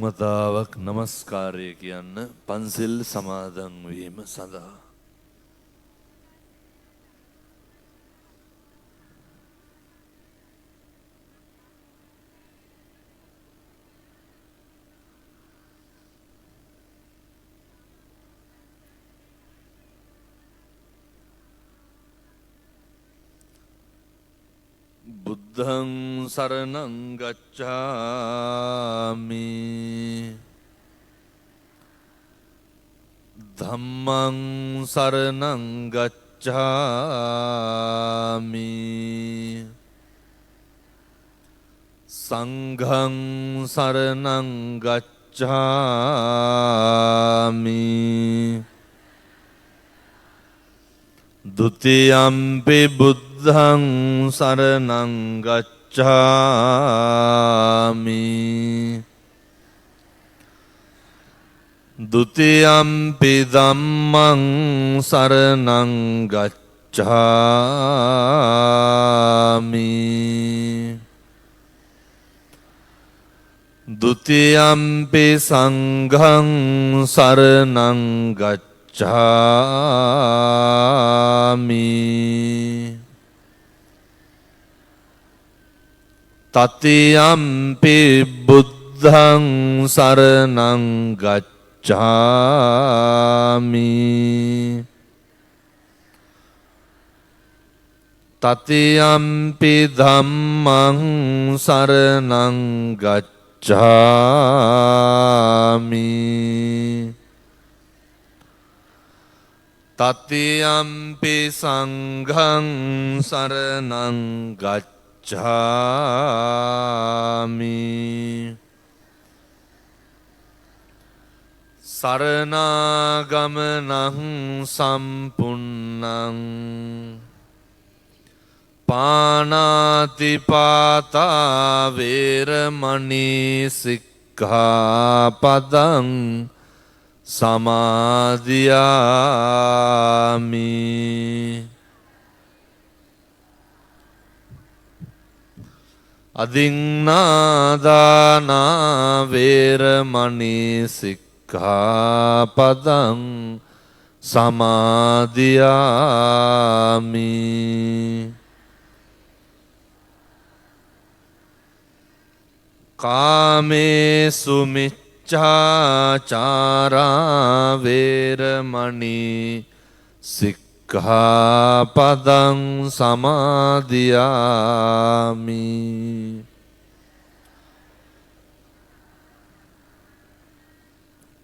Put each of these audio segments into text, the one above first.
වතාවක් নমස්කාරය කියන්න පන්සිල් සමාදන් වීම සඳහා බුද්ධං සරණං ගච්ඡාමි ධම්මං සරණං ගච්ඡාමි සංඝං සරණං ගච්ඡාමි ဒုတိယံ පි බුද්ධං සරණං ගච්ඡාමි ဒုတိယံ පි ධම්මං සරණං ගච්ඡාමි ဒုတိယံ පි සංඝං සරණං ගච්ඡාමි තතියම්පි බුද්ධං සරණං ගච්ඡාමි තතියම්පි ධම්මං සරණං ගච්ඡාමි තතියම්පි සංඝං සරණං ගච්ඡාමි සරණාගමනං සම්පුන්නං පාණාතිපාතා වේරමණී සික්ඛාපදං සමාදියාමි අදින්නාදානා වේරමණී සික්ඛාපදං සමාදියාමි කාමේසු මිච්ඡාචාරා වේරමණී සික්ඛාපදං සමාදියාමි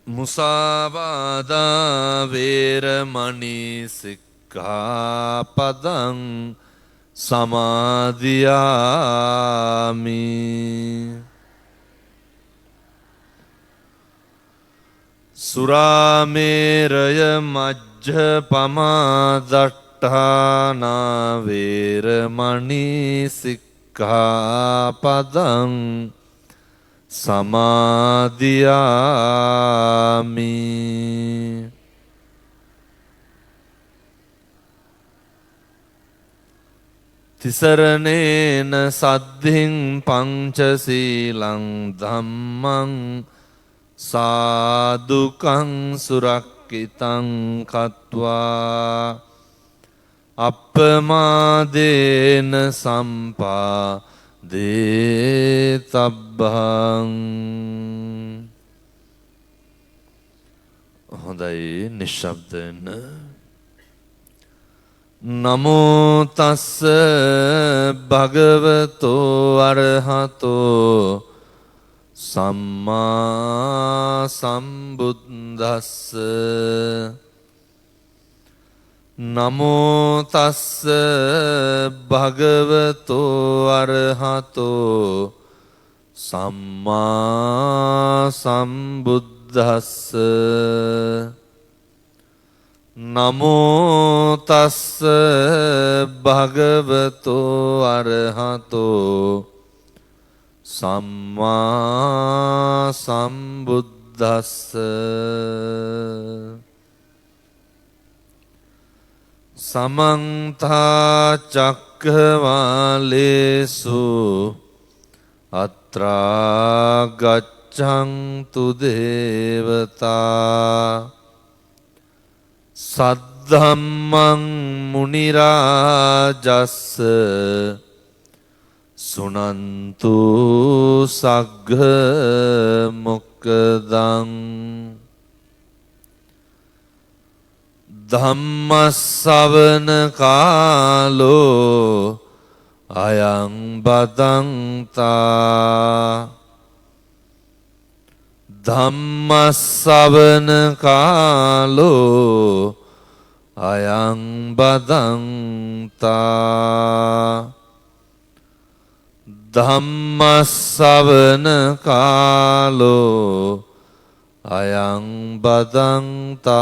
මුසාවාදා වේරමණී සික්ඛාපදං සමාදියාමි සුරාමේරය මජ්ජපමා දට්ඨානා වේරමණී සික්ඛාපදං සමාදියාමි තිසරණේන සද්ධින් පංචශීලං ධම්මං සාදුකං සුරක්ඛිතං කତ୍වා අප්පමාදේන සම්පාදේතබ්බං හොඳයි නිශ්ශබ්දයෙන් නමෝ තස්ස භගවතෝ අරහතෝ සම්මා සම්බුද්දස්ස නමෝ තස්ස භගවතෝ අරහතෝ සම්මා සම්බුද්දස්ස නමෝ තස්ස භගවතෝ අරහතෝ සම්මා සම්බුද්දස්ස සමන්ත චක්ඛවාලේසු අත්‍රා ගච්ඡ ගච්ඡන්තු දේවතා සද්ධම්මං මුනි රාජස්ස සුනන්තු සග්ග මොක්ඛදං ධම්මස්සවන කාලෝ අයං බදන්තා ධම්මස්සවන කාලෝ අයං බදන්තා ධම්මස්සවන කාලෝ අයං බදන්තාති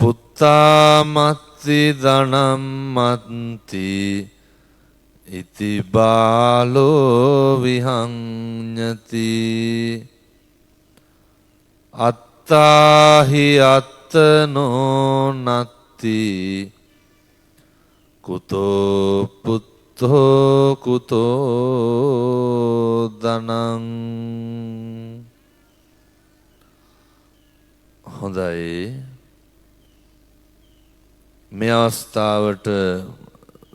පුත්තාමත්ති ධනම්මත්ති ඉති බාලෝ විහංඤති අත්තාහි අත්තනෝ නත්ති කුතෝ පුත්තෝ කුතෝ ධනං. හොඳයි, මේ අවස්ථාවට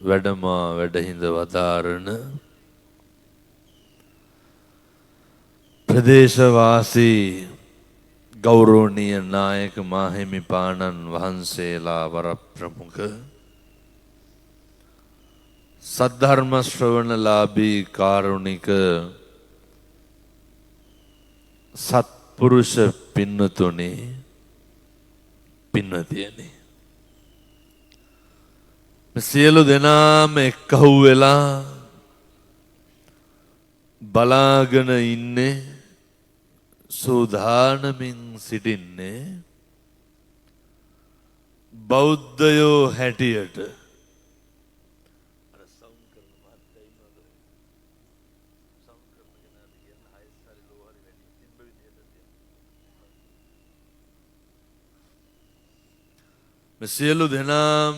වැඩමා වැඩහිඳ වදාරන ප්‍රදේශවාසී ගෞරවනීය නායක මාහිමිපාණන් වහන්සේලා වරප්‍රමුඛ සද්ධර්ම ශ්‍රවණලාභී කාරුණික සත්පුරුෂ පින්නතුනි, පින්නතියනි, සියලු දෙනාම එක්කහුව වෙලා බලාගෙන ඉන්නේ, සූදානමින් සිටින්නේ බෞද්ධයෝ හැටියට. මේ සියලු දෙනාම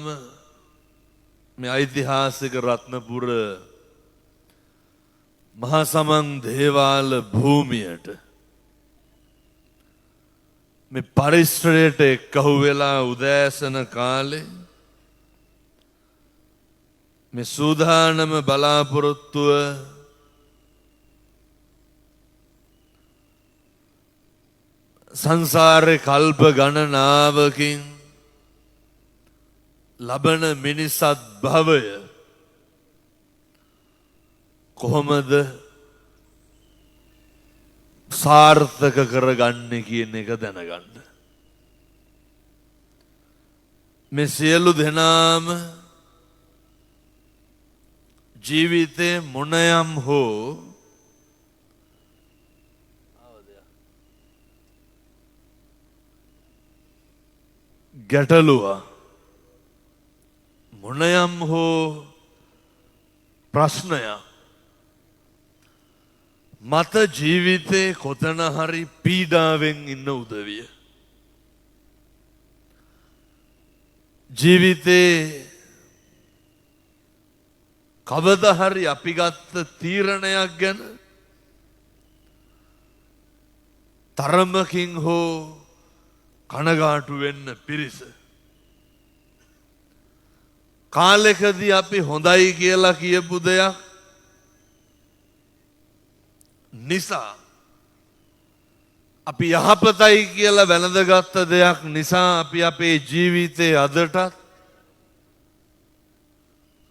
මේ ඓතිහාසික රත්නපුර මහා සමන් දේවාල භූමියට, මේ පරිසරයට එක්කහුව වෙලා උදෑසන කාලේ මේ සූදානම බලාපොරොත්තුව සංසාරේ කල්ප ගණනාවකින් ලබන මිනිසත් භවය කොහොමද සාර්ථක කරගන්නේ කියන එක දැනගන්න. මේ සියලු දෙනාම ජීවිතේ මොනයම් හෝ ගැටලුවා, මොනයම් හෝ ප්‍රශ්නයක් මත ජීවිතේ කොතන හරි පීඩාවෙන් ඉන්න උදවිය. ජීවිතේ කවදා හරි අපි ගත්ත තීරණයක් ගැන තරමකින් හෝ කනගාටු වෙන්න පිරිස. කාලෙකදී අපි හොඳයි කියලා කියපු දෙයක් නිසා, අපි යහපතයි කියලා වැළඳගත්ත දෙයක් නිසා අපි අපේ ජීවිතේ අදටත්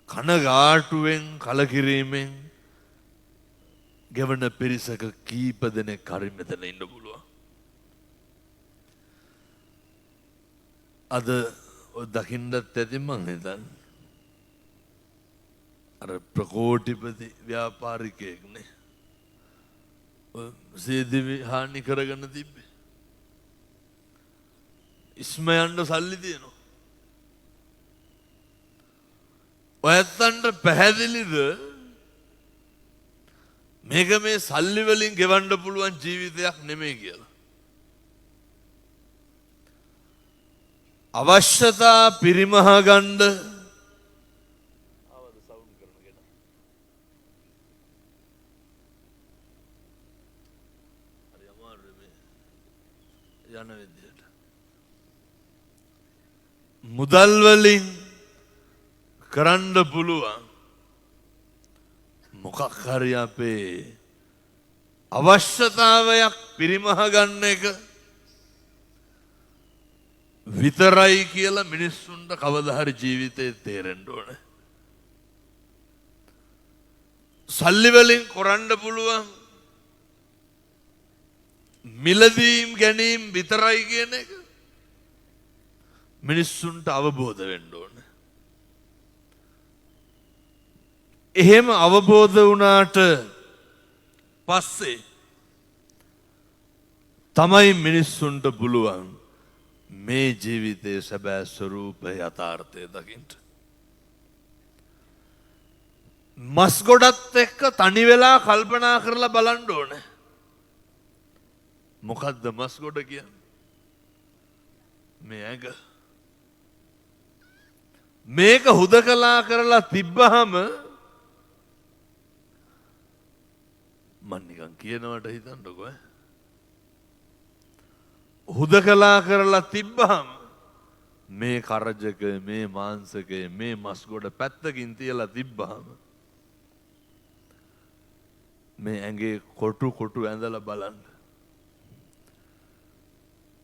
කනගාටුවෙන් කලකිරීමෙන් ගෙවන පිරිසක කීප දෙනෙක් හරි මෙතන ඉන්න පුළුවන්. අද දකින්නත් ඇති මං හිතන්නේ අර ප්‍රකෝටිපති ව්‍යාපාරිකයෙක්නේ සේදිවි හානි කරගන්න තිබ්බේ. ඉස්මයන්ට සල්ලි තියෙනවා. ඔයත්තන්ට පැහැදිලිද මේක මේ සල්ලි වලින් ගෙවන්න පුළුවන් ජීවිතයක් නෙමෙයි කියලා? අවශ්‍යතා පිරිමහ ගන්න යන විදියට. මුදල් වලින් කරන්න පුළුවන් මොකක් හරි අපේ අවශ්‍යතාවයක් පිරිමහ ගන්න එක විතරයි කියලා මිනිස්සුන්ට කවදා හරි ජීවිතේ තේරෙන්න ඕනේ. සල්ලි වලින් කරන්න පුළුවන් මිලදීම් ගැනීම විතරයි කියන එක මිනිස්සුන්ට අවබෝධ වෙන්න ඕනේ. එහෙම අවබෝධ වුණාට පස්සේ තමයි මිනිස්සුන්ට පුළුවන් මේ ජීවිතයේ සැබෑ ස්වરૂපය යථාර්ථය දකින්න. මස් ගොඩත් එක්ක තනි වෙලා කල්පනා කරලා බලන්න ඕනේ. මොකද්ද මස් ගොඩ කියන්නේ? මේ ඇඟ. මේක හුදකලා කරලා තිබ්බහම මන් නිකන් කියනවට හිතන්නකෝ ඈ. හුදකලා කරලා තිබ්බහම මේ කරජක මේ මාංශකේ මේ මස් ගොඩ පැත්තකින් තියලා තිබ්බහම මේ ඇඟේ කොටු කොටු ඇඳලා බලන්න.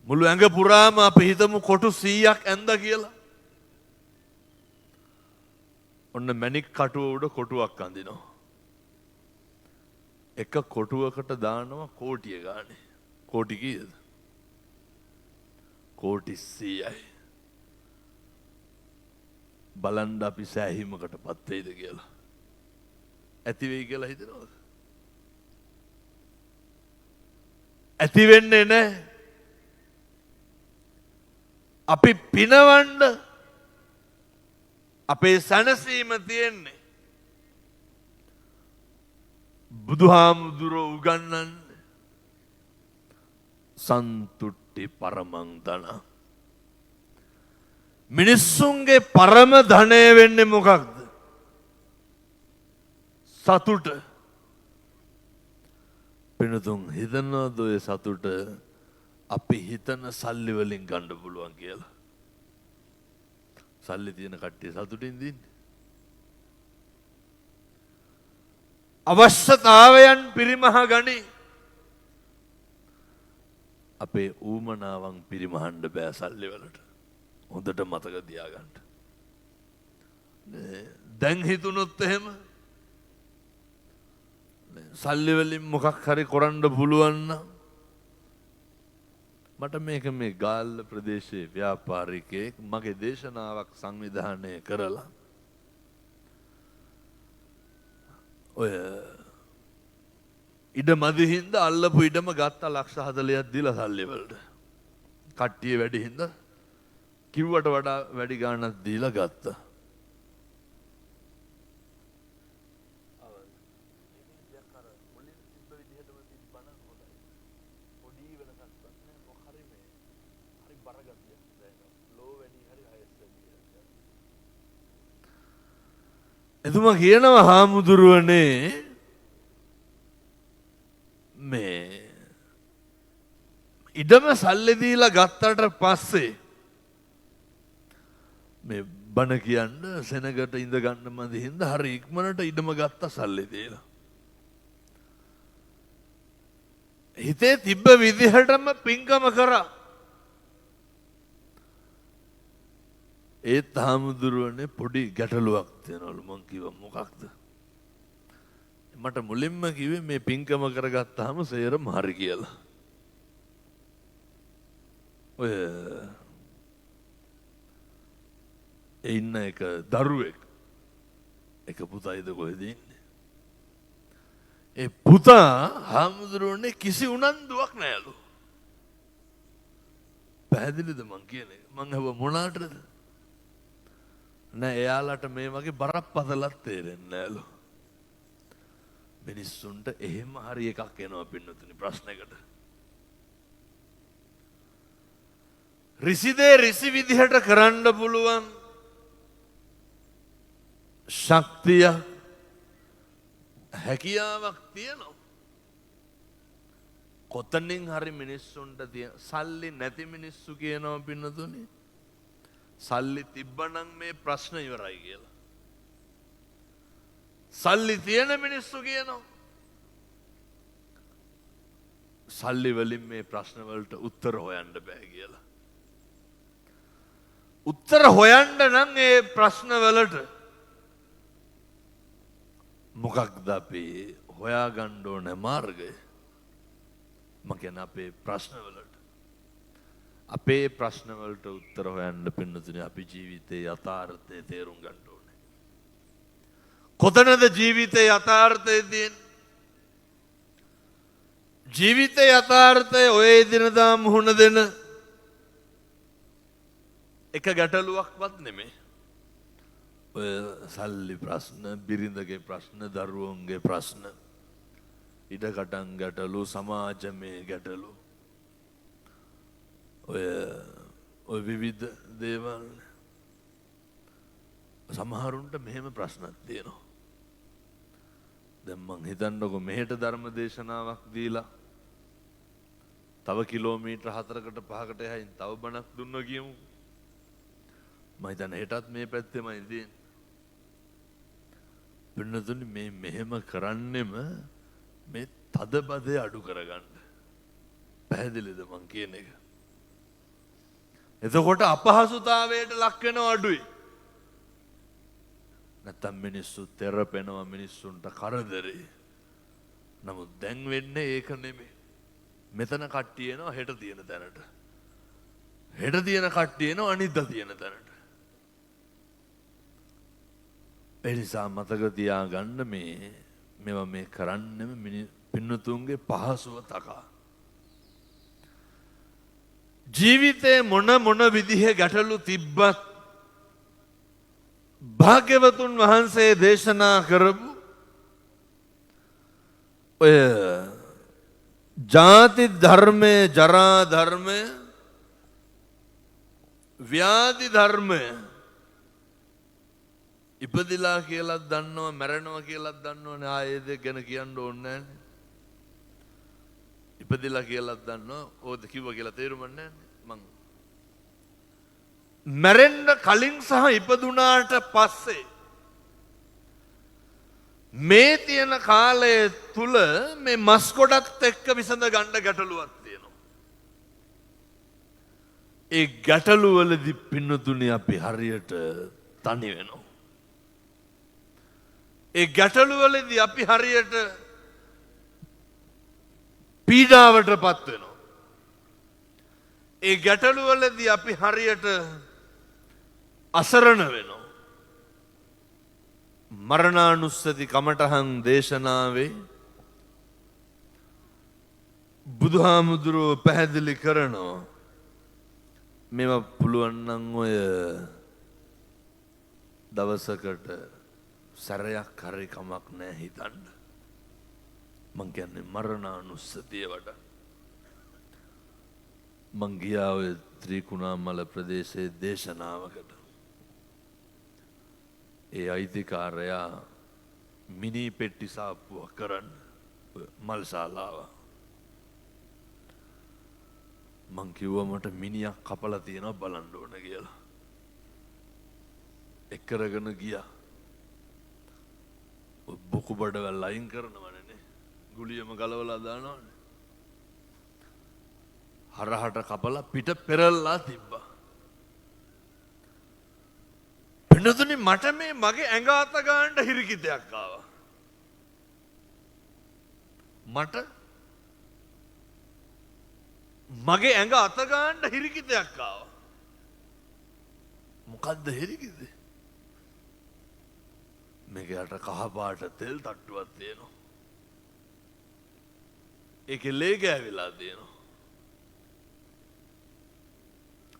මුළු ඇඟ පුරාම අපි හිතමු කොටු 100ක් ඇඳලා කියලා. ඔන්න මැණික් කටුව උඩ කොටුවක් අඳිනවා. එක කොටුවකට දානවා කෝටිය ගානේ. කෝටි කීයද? කෝටි 100යි. බලන්න අපි සෑහීමකටපත් වෙයිද කියලා. ඇති වෙයි කියලා හිතනවද? ඇති වෙන්නේ නැහැ. අපි පිනවන්න අපේ සැනසීම තියෙන්නේ බුදුහාමුදුරුවෝ උගන්වන්නේ සන්තුට්ටි පරමං ධන. මිනිස්සුන්ගේ පරම ධනය වෙන්නේ මොකක්ද? සතුට. පිනතුන් හිතනවාද ඔය සතුට අපි හිතන සල්ලි වලින් ගන්න පුළුවන් කියලා? සල්ලි තියෙන කට්ටිය සතුටින් දින්නේ. අවශ්‍යතාවයන් පිරිමහ ගනි. අපේ ඌමනාවන් පිරිමහන්න බෑ සල්ලි වලට. හොඳට මතක තියාගන්න. දැන් හිතුනොත් එහෙම සල්ලි වලින් මොකක් හරි කරන්න පුළුවන් නම් මට මේක මේ ගාල්ල ප්‍රදේශයේ ව්‍යාපාරිකයෙක් මගේ දේශනාවක් සංවිධානය කරලා ඔය ඉඩ මදි හින්දා අල්ලපු ඉඩම ගත්ත ලක්ෂ 40ක් දීලා සල්ලි වලට. කට්ටිය වැඩි හින්දා කිව්වට වඩා වැඩි ගාණක් දීලා ගත්තා. එතුමා කියනවා හාමුදුරුවනේ මේ ඉඩම සල්ලි දීලා ගත්තට පස්සේ මේ බණ කියන්න සෙනගට ඉඳ ගන්න මදි හින්දා හරි ඉක්මනට ඉඩම ගත්ත සල්ලි දීලා. හිතේ තිබ්බ විදිහටම පින්කම කරා. ඒත් හාමුදුරුවනේ පොඩි ගැටලුවක් තියෙනවලු. මං කිව්වා මොකක්ද? මට මුලින්ම කිව්වේ මේ පින්කම කරගත්තාම සේරම හරි කියලා. ඔය ඉන්න එක දරුවෙක් එක පුතයිද කොහෙද ඉන්නේ? ඒ පුතා හාමුදුරුවනේ කිසි උනන්දුවක් නැලු. පැහැදිලිද මං කියන්නේ? මං අහුව මොනාටද? නෑ එයාලට මේ වගේ බරපතලක් තේරෙන්නේ නෑලු. මිනිස්සුන්ට එහෙම හරි එකක් එනවා පින්නතුනි ප්‍රශ්නයකට. රිසිදේ රිසි විදිහට කරන්න පුළුවන් ශක්තිය හැකියාවක් තියෙනවා. කොතනින් හරි මිනිස්සුන්ට තියෙන සල්ලි නැති මිනිස්සු කියනවා පින්නතුනි සල්ලි තිබ්බනම් මේ ප්‍රශ්න ඉවරයි කියලා. සල්ලි තියෙන මිනිස්සු කියනවා සල්ලි වලින් මේ ප්‍රශ්න වලට උත්තර හොයන්න බෑ කියලා. උත්තර හොයන්න නම් ඒ ප්‍රශ්න වලට මොකක්ද අපි හොයාගන්න ඕන මාර්ගය? මම කියන්නේ අපේ ප්‍රශ්න වලට. අපේ ප්‍රශ්න වලට උත්තර හොයන්න පින්නතුනේ අපි ජීවිතේ යථාර්ථය තේරුම් ගන්න ඕනේ. කොතනද ජීවිතේ යථාර්ථය තියෙන්නේ? ජීවිතේ යථාර්ථය ඔය දිනදා මුහුණ දෙන එක ගැටලුවක්වත් නෙමෙයි. ඔය සල්ලි ප්‍රශ්න, බිරිඳගේ ප්‍රශ්න, දරුවන්ගේ ප්‍රශ්න, ඉඩකටන් ගැටලු, සමාජමය ගැටලු, ඔය විවිධ දේවල්. සමහරුන්ට මෙහෙම ප්‍රශ්නක් තියෙනවා. දැන් මං හිතන්නකො මෙහෙට ධර්ම දේශනාවක් දීලා තව කිලෝමීටර් 4කට 5කට එහායින් තව බණක් දුන්නා කියමු. මම හිතන්නේ හෙටත් මේ පැත්තෙමයි තියෙන්නේ. පින්නතුනි මේ මෙහෙම කරන්නෙම මේ තදබදේ අඩු කරගන්න. පැහැදිලිද මං කියන එක? එතකොට අපහසුතාවයට ලක් වෙනව අඩුයි. නැත්තම් මිනිස්සු තෙරපෙනවා මිනිස්සුන්ට කරදරේ. නමුත් දැන් වෙන්නේ ඒක නෙමෙයි. මෙතන කට්ටිය එනවා හෙට තියෙන තැනට. හෙට තියෙන කට්ටිය එනවා අනිද්දා තියෙන තැනට. ඒ නිසා මතක තියාගන්න මේවා මේ කරන්නෙම පින්නතුන්ගේ පහසුව තකා. ජීවිතේ මොන විදිහේ ගැටලු තිබ්බත් භාග්‍යවතුන් වහන්සේ දේශනා කරපු ඔය ජාති ධර්මය, ජරා ධර්මය, ව්‍යාධි ධර්මය ඉපදිලා කියලාත් දන්නවා, මැරෙනවා කියලාත් දන්නවනේ. ආයේ දෙක ගැන කියන්න ඕනේ නැහැ. ඉපදිලා කියලාත් දන්නවා. ඕද කිව්වා කියලා තේරුම් නැහැ. මං මැරෙන්න කලින් සහ ඉපදුනාට පස්සේ මේ තියෙන කාලය තුල මේ මස් ගොඩක් එක්ක විසඳ ගන්න ගැටලුවක් තියෙනවා. ඒ ගැටලු වලදී පින්නතුනේ අපි හරියට තනි වෙනවා. ඒ ගැටලු වලදී අපි හරියට පීඩාවටපත් වෙනවා. ඒ ගැටලු වලදී අපි හරියට අසරණ වෙනවා. මරණානුස්සති කමඨහං දේශනාවේ බුදුහාමුදුරුවෝ පැහැදිලි කරනවා මේවා පුළුවන් නම් ඔය දවසකට සැරයක් හරි කමක් නැහැ හිතන්න. මං කියන්නේ මරණානුස්සතිය වඩා. මං ගියා ඔය ත්‍රිකුණාමල ප්‍රදේශයේ දේශනාවකට. ඒ අයිතිකාරයා මිනි පෙට්ටි සාප්පුවක් කරන්න මල්ශාලාව. මං කිව්වා මට මිනියක් කපලා තියෙනවා බලන්න ඕන කියලා. එක්කරගෙන ගියා. බොකු බඩවැල් අයින් කරනවනේ. ගුලියම ගලවලා දානවනේ. හරහට කපලා පිට පෙරල්ලා තිබ්බා. පින්නතුනි මට මේ මගේ ඇඟ අත ගන්න හිරිකිතයක් ආවා. මට මගේ ඇඟ අත ගන්න හිරිකිතයක් ආවා. මොකද්ද හිරිකිතේ? මේකට කහ පාට තෙල් තට්ටුවක් තියෙනවා. ඒකේ ලේ ගෑවිලා තියෙනවා.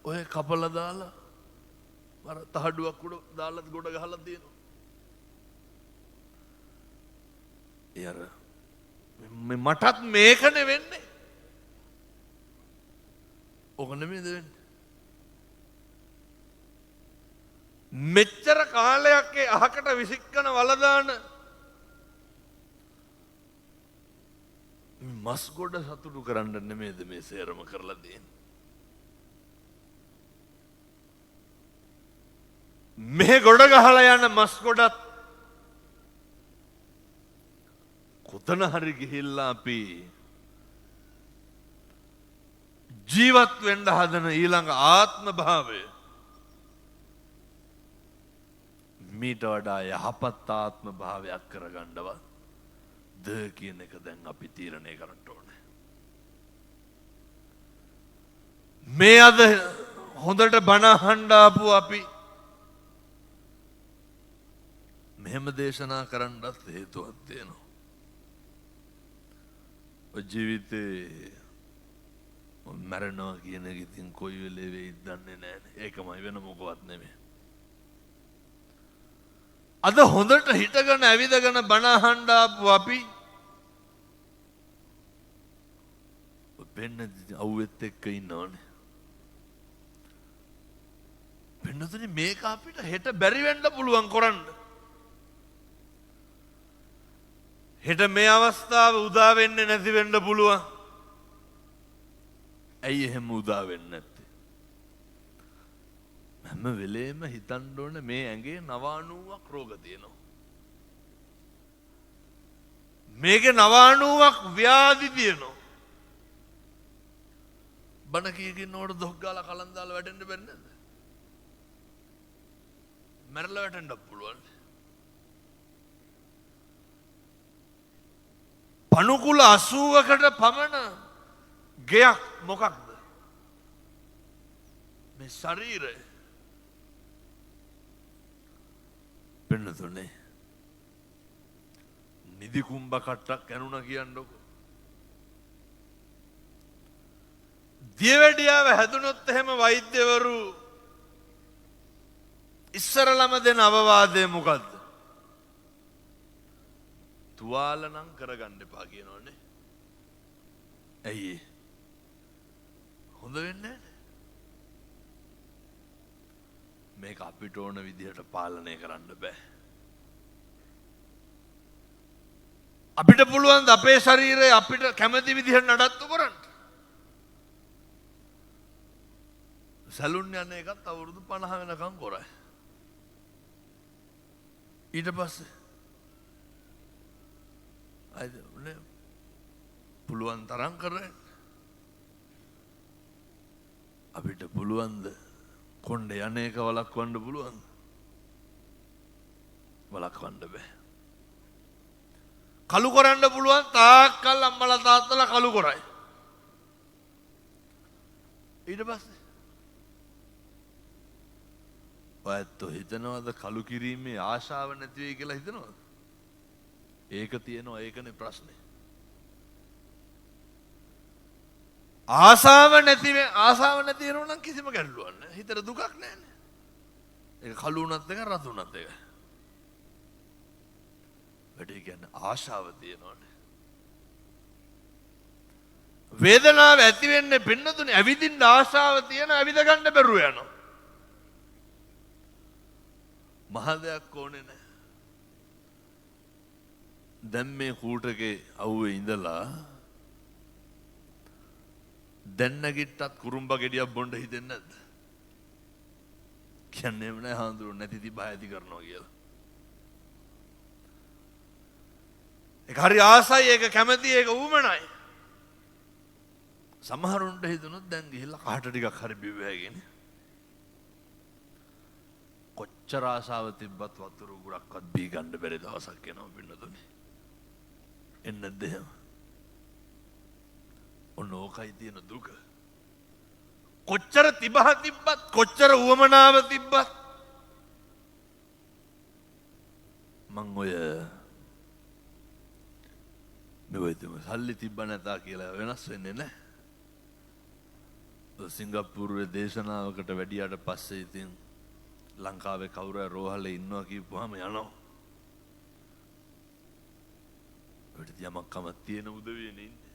ඔය කපලා දාලා අර තහඩුවක් උඩ දාලා ගොඩ ගහලා තියෙනවා. ඒ අර මටත් මේකනේ වෙන්නේ. ඕක නෙමෙයිද වෙන්නේ? මෙච්චර කාලයක් ඒ අහකට විසිකන වලදාන මස් ගොඩ සතුටු කරන්න නෙමෙයිද මේ සේරම කරලා දෙන්නේ? මේ ගොඩ ගහලා යන මස් ගොඩත් කොතන හරි ගිහිල්ලා අපි ජීවත් වෙන්න හදන ඊළඟ ආත්ම භාවය මීට වඩා යහපත් ආත්ම භාවයක් කරගන්නවත් ද කියන එක දැන් අපි තීරණය කරන්න ඕනේ. මේ අද හොඳට බණ අහන්න ආපු අපි මෙහෙම දේශනා කරන්නත් හේතුවක් තියෙනවා. ජීවිතේ මරණවා කියන එක ඉතින් කොයි වෙලේ වෙයිද දන්නේ නැහැ. ඒකමයි වෙන මොකවත් නෙමෙයි. අද හොඳට හිටගෙන ඇවිදගෙන බණ අහන්න ආපු අපි වෙන්න අවුෙත් එක්ක ඉන්නවනේ. වෙන්නතුනේ මේක අපිට හෙට බැරි වෙන්න පුළුවන් කරන්න. හෙට මේ අවස්ථාව උදා වෙන්නේ නැති වෙන්න පුළුවන්. ඇයි එහෙම උදා වෙන්නේ නැත්තේ? හැම වෙලේම හිතන්න ඕනේ මේ ඇඟේ 99ක් රෝග තියෙනවා. මේකේ 99ක් ව්‍යාධි තියෙනවා. බණ කීකින් නෝඩ දොක් ගාලා කලන් දාලා වැටෙන්න බැරි නේද? මැරලා වැටෙන්න පුළුවන්. පණුකුල 80කට පමණ ගෙයක් මොකක්ද? මේ ශරීරය. පෙන්නතුනේ නිදි කුම්භ කට්ටක් ඇනුණා කියන්නකො. දියවැඩියාව හැදුනොත් එහෙම වෛද්‍යවරු ඉස්සරළම දෙන අවවාදය මොකද්ද? තුවාල නම් කරගන්න එපා කියනෝනේ. ඇයි? හොඳ වෙන්නේ නැහැ. මේක අපිට ඕන විදිහට පාලනය කරන්න බෑ. අපිට පුළුවන් ද අපේ ශරීරය අපිට කැමති විදිහට නඩත්තු කරන්න? සැලුන් යන එකත් අවුරුදු 50 වෙනකම් කරයි. ඊට පස්සේ පුළුවන් තරම් කරන්න. අපිට පුළුවන්ද කොණ්ඩ යන එක වළක්වන්න පුළුවන්? වළක්වන්න බෑ. කළු කරන්න පුළුවන් තාක්කල් අම්මලා තාත්තලා කළු කරයි. ඊට පස්සේ ඔයත් හිතනවද කළු කිරීමේ ආශාව නැති වෙයි කියලා හිතනවද? ඒක තියෙනවා, ඒකනේ ප්‍රශ්නේ. ආසාව නැති වෙනවා නම් කිසිම ගැටලුවක් නැහැ. හිතට දුකක් නැහැනේ. ඒක කළු උනත් එක රතු උනත් එක. වැඩි කියන්නේ ආශාව තියෙනවනේ. වේදනාව ඇති වෙන්නේ පින්නතුනේ ඇවිදින්න ආශාව තියෙන ඇවිද ගන්න බැරුව යනවා. මහ දෙයක් ඕනේ නැහැ. දැන් මේ කූටගේ අවුවේ ඉඳලා දැන් නැගිට්ටත් කුරුම්බ ගෙඩියක් බොන්න හිතෙන්නේ නැද්ද? කියන්නේ නැහැ හාමුදුරුවෝ නැති තිබා ඇති කරනවා කියලා. ඒක හරි ආසයි, ඒක කැමැති, ඒක ඌමනයි. සමහරුන්ට හිතුනොත් දැන් ගිහිල්ලා කාට ටිකක් හරි බිව්වැගෙන කොච්චර ආසාව තිබ්බත් වතුර උගුරක්වත් බී ගන්න බැරි දවසක් එනවා පින්නතුනේ. එන්නද එහෙම? ඔන්න ඕකයි තියෙන දුක. කොච්චර තිබහ තිබ්බත්, කොච්චර උවමනාව තිබ්බත් මං ඔය මෙවයිතම සල්ලි තිබ්බ නැතා කියලා වෙනස් වෙන්නේ නැහැ. සිංගප්පූරුවේ දේශනාවකට වැඩියට පස්සේ ඉතින් ලංකාවේ කවුරු හරි රෝහලේ ඉන්නවා කියපුවාම යනවා. ඔයිට යමක් කමක් තියෙන උදවියනේ ඉන්නේ.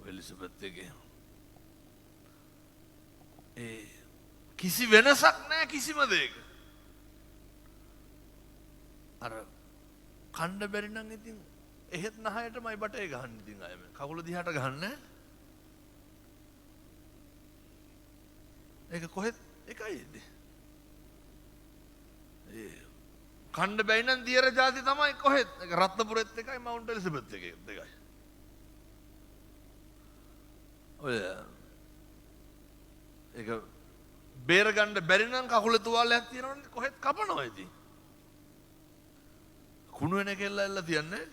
ඔය එලිසබෙත් එකේ. කිසි වෙනසක් නැහැ කිසිම දෙයක. අර කණ්ඩ බැරි නම් ඉතින් එහෙත් නහයටමයි බටේ ගහන්න ඉතින් අය කකුල දිහාට ගහන්න ඒක කොහෙත් එකයිද කණ්ඩ බැයි නම් දියර ජාති තමයි කොහෙත් ඒක රත්නපුරෙත් එකයි මවුන්ට් එලිසබෙත් එකයි ඔය ඒක බේර ගන්න බැරි නම් කකුල තුවාලයක් තියෙනවනේ කොහෙත් කපනවා ඉතින් කුණු වෙන කෙල්ල ඇල්ල තියන්නේ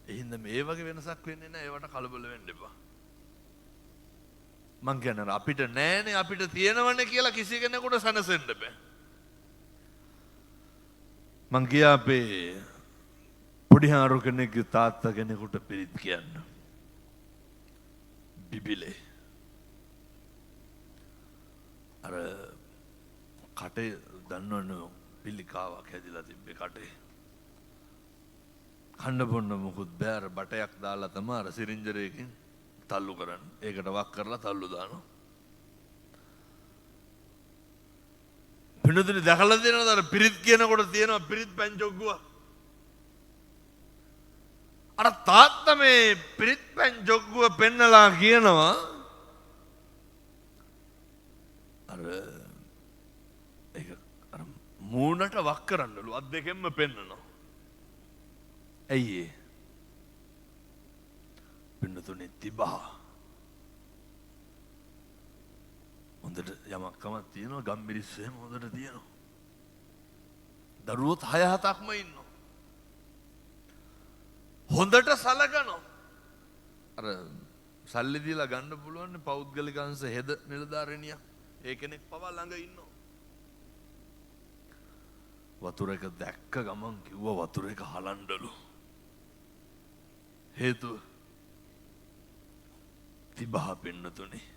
එහෙනම් මේ වගේ වෙනසක් වෙන්නේ නැහැ ඒවට කලබල වෙන්න එපා මං කියන්නේ අපිට නෑනේ අපිට තියෙනවනේ කියලා කිසි කෙනෙකුට සනසෙන්න බෑ මං ගියා අපේ පොඩි හාරු කෙනෙක්ගේ තාත්තා කෙනෙකුට පිරිත් කියන්න බිබිලේ අර කටේ දන්නවනේ පිළිකාවක් හැදිලා තිබ්බේ කටේ කන්න බොන්න මොකුත් බෑ අර බටයක් දාලා තමයි අර සිරින්ජරයකින් තල්ලු කරන්න ඒකට වක් කරලා තල්ලු දානවා පින්නතුනි දැකලා තියෙනවද අර පිරිත් කියනකොට තියෙනවා පිරිත් පැංචොග්ගුව අර තාත්තා මේ පිරිත් පැංචොග්ගුව පෙන්නලා කියනවා අර ඒක අර මූණට වක් කරන්නලු අත් දෙකෙන්ම පෙන්නනවා ඇයි ඒ පින්නතුනි තිබහ හොඳට යමක් කමක් තියෙනවා ගම්බිරිස් එහෙම හොඳට තියෙනවා දරුවොත් 6-7ක්ම ඉන්නවා හොඳට සලකනවා අර සල්ලි දීලා ගන්න පුළුවන් පෞද්ගලික අංශ හෙද නිලධාරිනියක් ඒ කෙනෙක් පවා ළඟ ඉන්නවා වතුර එක දැක්ක ගමන් කිව්වා වතුර එක හලන්නලු හේතුව තිබහ පෙන්නතුනේ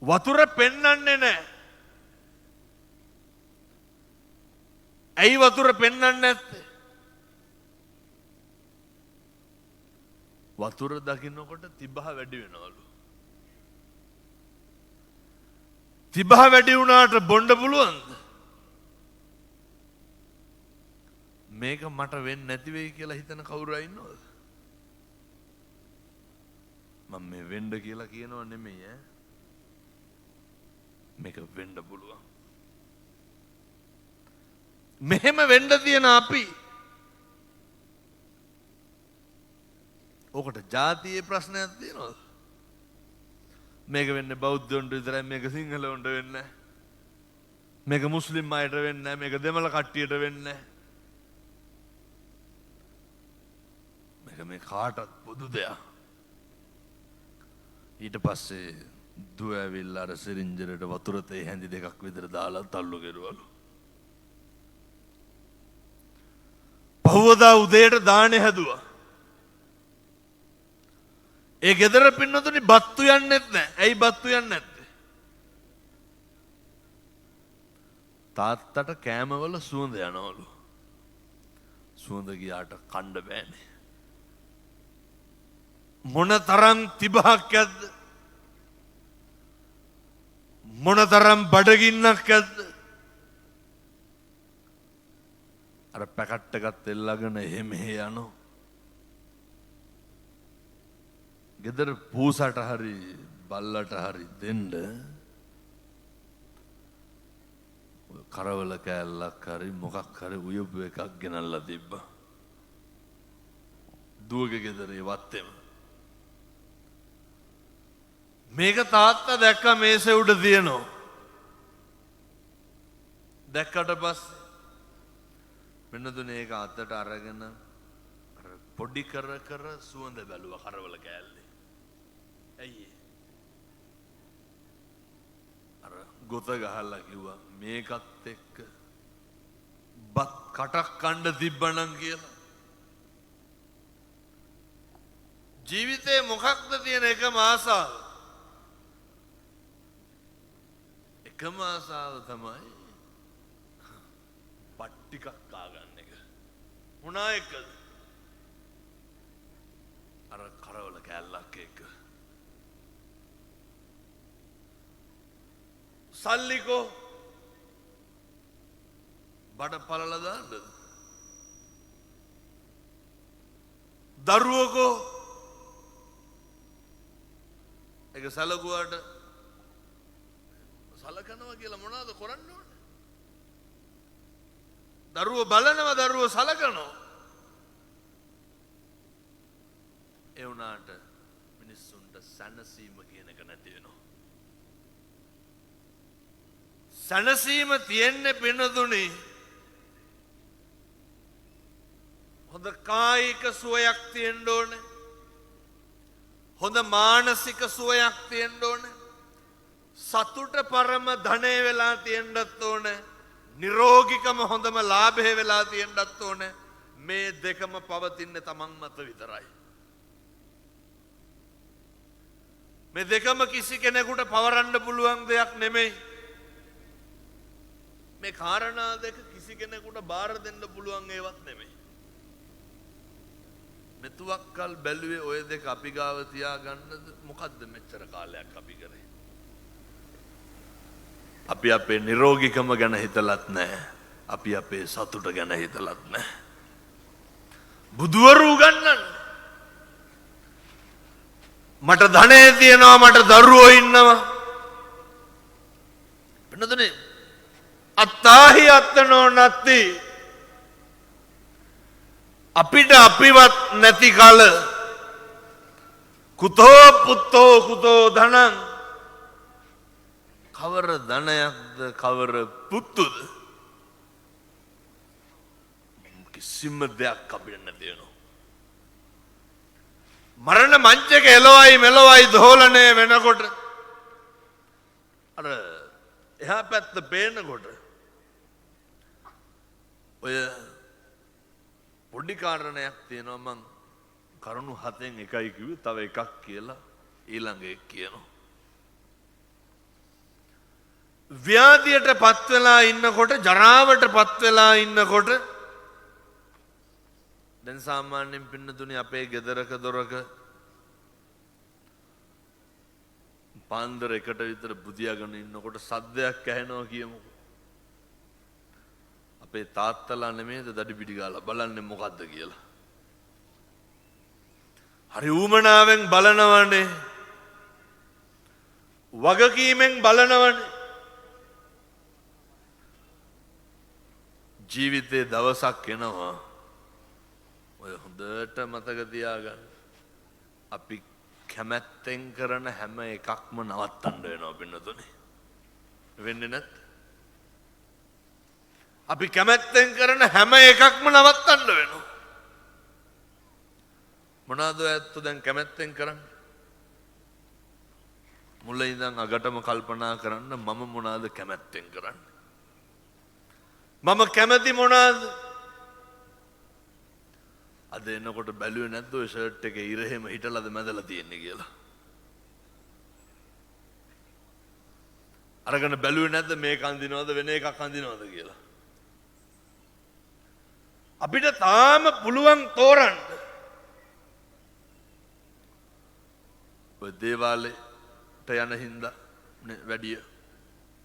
වතුර පෙන්නන්නේ නැහැ ඇයි වතුර පෙන්නන්නේ නැත්තේ වතුර දකින්නකොට තිබහ වැඩි වෙනවලු තිබහ වැඩි වුණාට බොන්න පුළුවන්ද මේක මට වෙන්නේ නැති වෙයි කියලා හිතන කවුරු ඉන්නවද මම මේ වෙන්න කියලා කියනව නෙමෙයි ඈ මේක වෙන්න පුළුවන් මෙහෙම වෙන්න තියෙන අපි ඔකට ජාතියේ ප්‍රශ්නයක් තියෙනවද මේක වෙන්නේ බෞද්ධයන්ට විතරයි මේක සිංහලවන්ට වෙන්නේ නැහැ මේක මුස්ලිම් අයට වෙන්නේ නැහැ මේක දෙමළ කට්ටියට වෙන්නේ නැහැ මේක මේ කාටත් පොදු දෙයක් ඊට පස්සේ දුව ඇවිල්ලා අර සිරින්ජරේට වතුර තේ හැඳි දෙකක් විතර දාලා තල්ලු කෙරුවලු. පහුවදා උදේට දානේ හැදුවා. ඒ ගෙදර පින්නතුනි බත්තු යන්නෙත් නැහැ. ඇයි බත්තු යන්නේ නැත්තේ? තාත්තට කෑමවල සුවඳ යනවලු. සුවඳ ගියාට කන්න බෑනේ. මොනතරම් තිබහක් ඇද්ද? මොනතරම් බඩගින්නක් ඇද්ද? අර පැකට් එකත් එල්ලගෙන එහෙම යනවා. ගෙදර පූසට හරි බල්ලට හරි දෙන්න කරවල කෑල්ලක් හරි මොකක් හරි උයපු එකක් ගෙනල්ලා තිබ්බා. දුවගේ ගෙදරේ වත්තේම. මේක තාත්තා දැක්ක මේසේ උඩ තියෙනවා. දැක්කට පස්සේ මෙන්නතුනේ ඒක අතට අරගෙන අර පොඩි කර කර සුවඳ බැලුවා කරවල කෑල්ලේ. ඇයි අර ගොත ගහලා කිව්වා මේකත් එක්ක බත් කටක් කන්න තිබ්බනම් කියලා. ජීවිතේ මොකක්ද තියෙන එකම ආසාව? එකම ආසාව තමයි බත් ටිකක් කාගන්න එක. මොනා එක්කද? අර කරවල කෑල්ලක් එක්ක. සල්ලිකෝ බඩ පළල දාන්නද? දරුවකෝ ඒක සලකුවට සලකනවා කියලා මොනවද කරන්න ඕනේ? දරුවෝ බලනවා දරුවෝ සලකනවා. ඒ වුණාට මිනිස්සුන්ට සැනසීම කියන එක නැති වෙනවා. සැනසීම තියෙන්නේ පිනදුනේ හොඳ කායික සුවයක් තියෙන්න ඕනේ. හොඳ මානසික සුවයක් තියෙන්න ඕනේ. සතුට පරම ධනය වෙලා තියෙන්නත් ඕනේ. නිරෝගිකම හොඳම ලාභය වෙලා තියෙන්නත් ඕනේ. මේ දෙකම පවතින්නේ තමන් මත විතරයි. මේ දෙකම කිසි කෙනෙකුට පවරන්න පුළුවන් දෙයක් නෙමෙයි. මේ කාරණා දෙක කිසි කෙනෙකුට බාර දෙන්න පුළුවන් ඒවත් නෙමෙයි. මෙතුවක් කල් බැලුවේ ඔය දෙක අපි ගාව තියාගන්නද මොකද්ද මෙච්චර කාලයක් අපි කරේ? අපි අපේ නිරෝගිකම ගැන හිතලත් නැහැ. අපි අපේ සතුට ගැන හිතලත් නැහැ. බුදුවරු ගන්නන්න මට ධනෙ තියෙනවා මට දරුවෝ ඉන්නවා. වෙනදනේ අත්තාහි අත්තනෝ නැති අපිට අපිවත් නැති කල කුතෝ පුත්තෝ කුතෝ ධනං කවර ධනයක්ද කවර පුත්තුද කිසිම දෙයක් අපිට නැති වෙනවා. මරණ මංචක එළවයි මෙලවයි දෝලණය වෙනකොට අර එහා පැත්ත පේනකොට ඔය පොඩි කාරණයක් තියෙනවා මං කරුණු 7න් එකයි කිව්වේ තව එකක් කියලා ඊළඟ එක කියනවා. ව්‍යාධියට පත් වෙලා ඉන්නකොට ජරාවට පත් වෙලා ඉන්නකොට දැන් සාමාන්‍යයෙන් පින්නතුනේ අපේ ගෙදරක දොරක පාන්දර එකට විතර බුදියාගෙන ඉන්නකොට සද්දයක් ඇහෙනවා කියමුකෝ. අපේ තාත්තලා නෙමෙයිද දඩි පිටි ගාලා බලන්නේ මොකද්ද කියලා. හරි ඌමනාවෙන් බලනවනේ. වගකීමෙන් බලනවනේ. ජීවිතේ දවසක් එනවා ඔය හොඳට මතක තියාගන්න. අපි කැමැත්තෙන් කරන හැම එකක්ම නවත්තන්න වෙනවා පින්නතුනේ. වෙන්නේ නැත්? අපි කැමැත්තෙන් කරන හැම එකක්ම නවත්තන්න වෙනවා. මොනවාද ඇත්තෝ දැන් කැමැත්තෙන් කරන්නේ? මුල ඉඳන් අගටම කල්පනා කරන්න මම මොනවාද කැමැත්තෙන් කරන්නේ? මම කැමති මොනවාද? අද එනකොට බැලුවේ නැද්ද ඔය ෂර්ට් එකේ ඉර එහෙම හිටලාද මැදලා තියෙන්නේ කියලා? අරගෙන බැලුවේ නැද්ද මේක අඳිනවද වෙන එකක් අඳිනවද කියලා? අපිට තාම පුළුවන් තෝරන්න. ඔය දේවාලේට යන හින්දා වැඩිය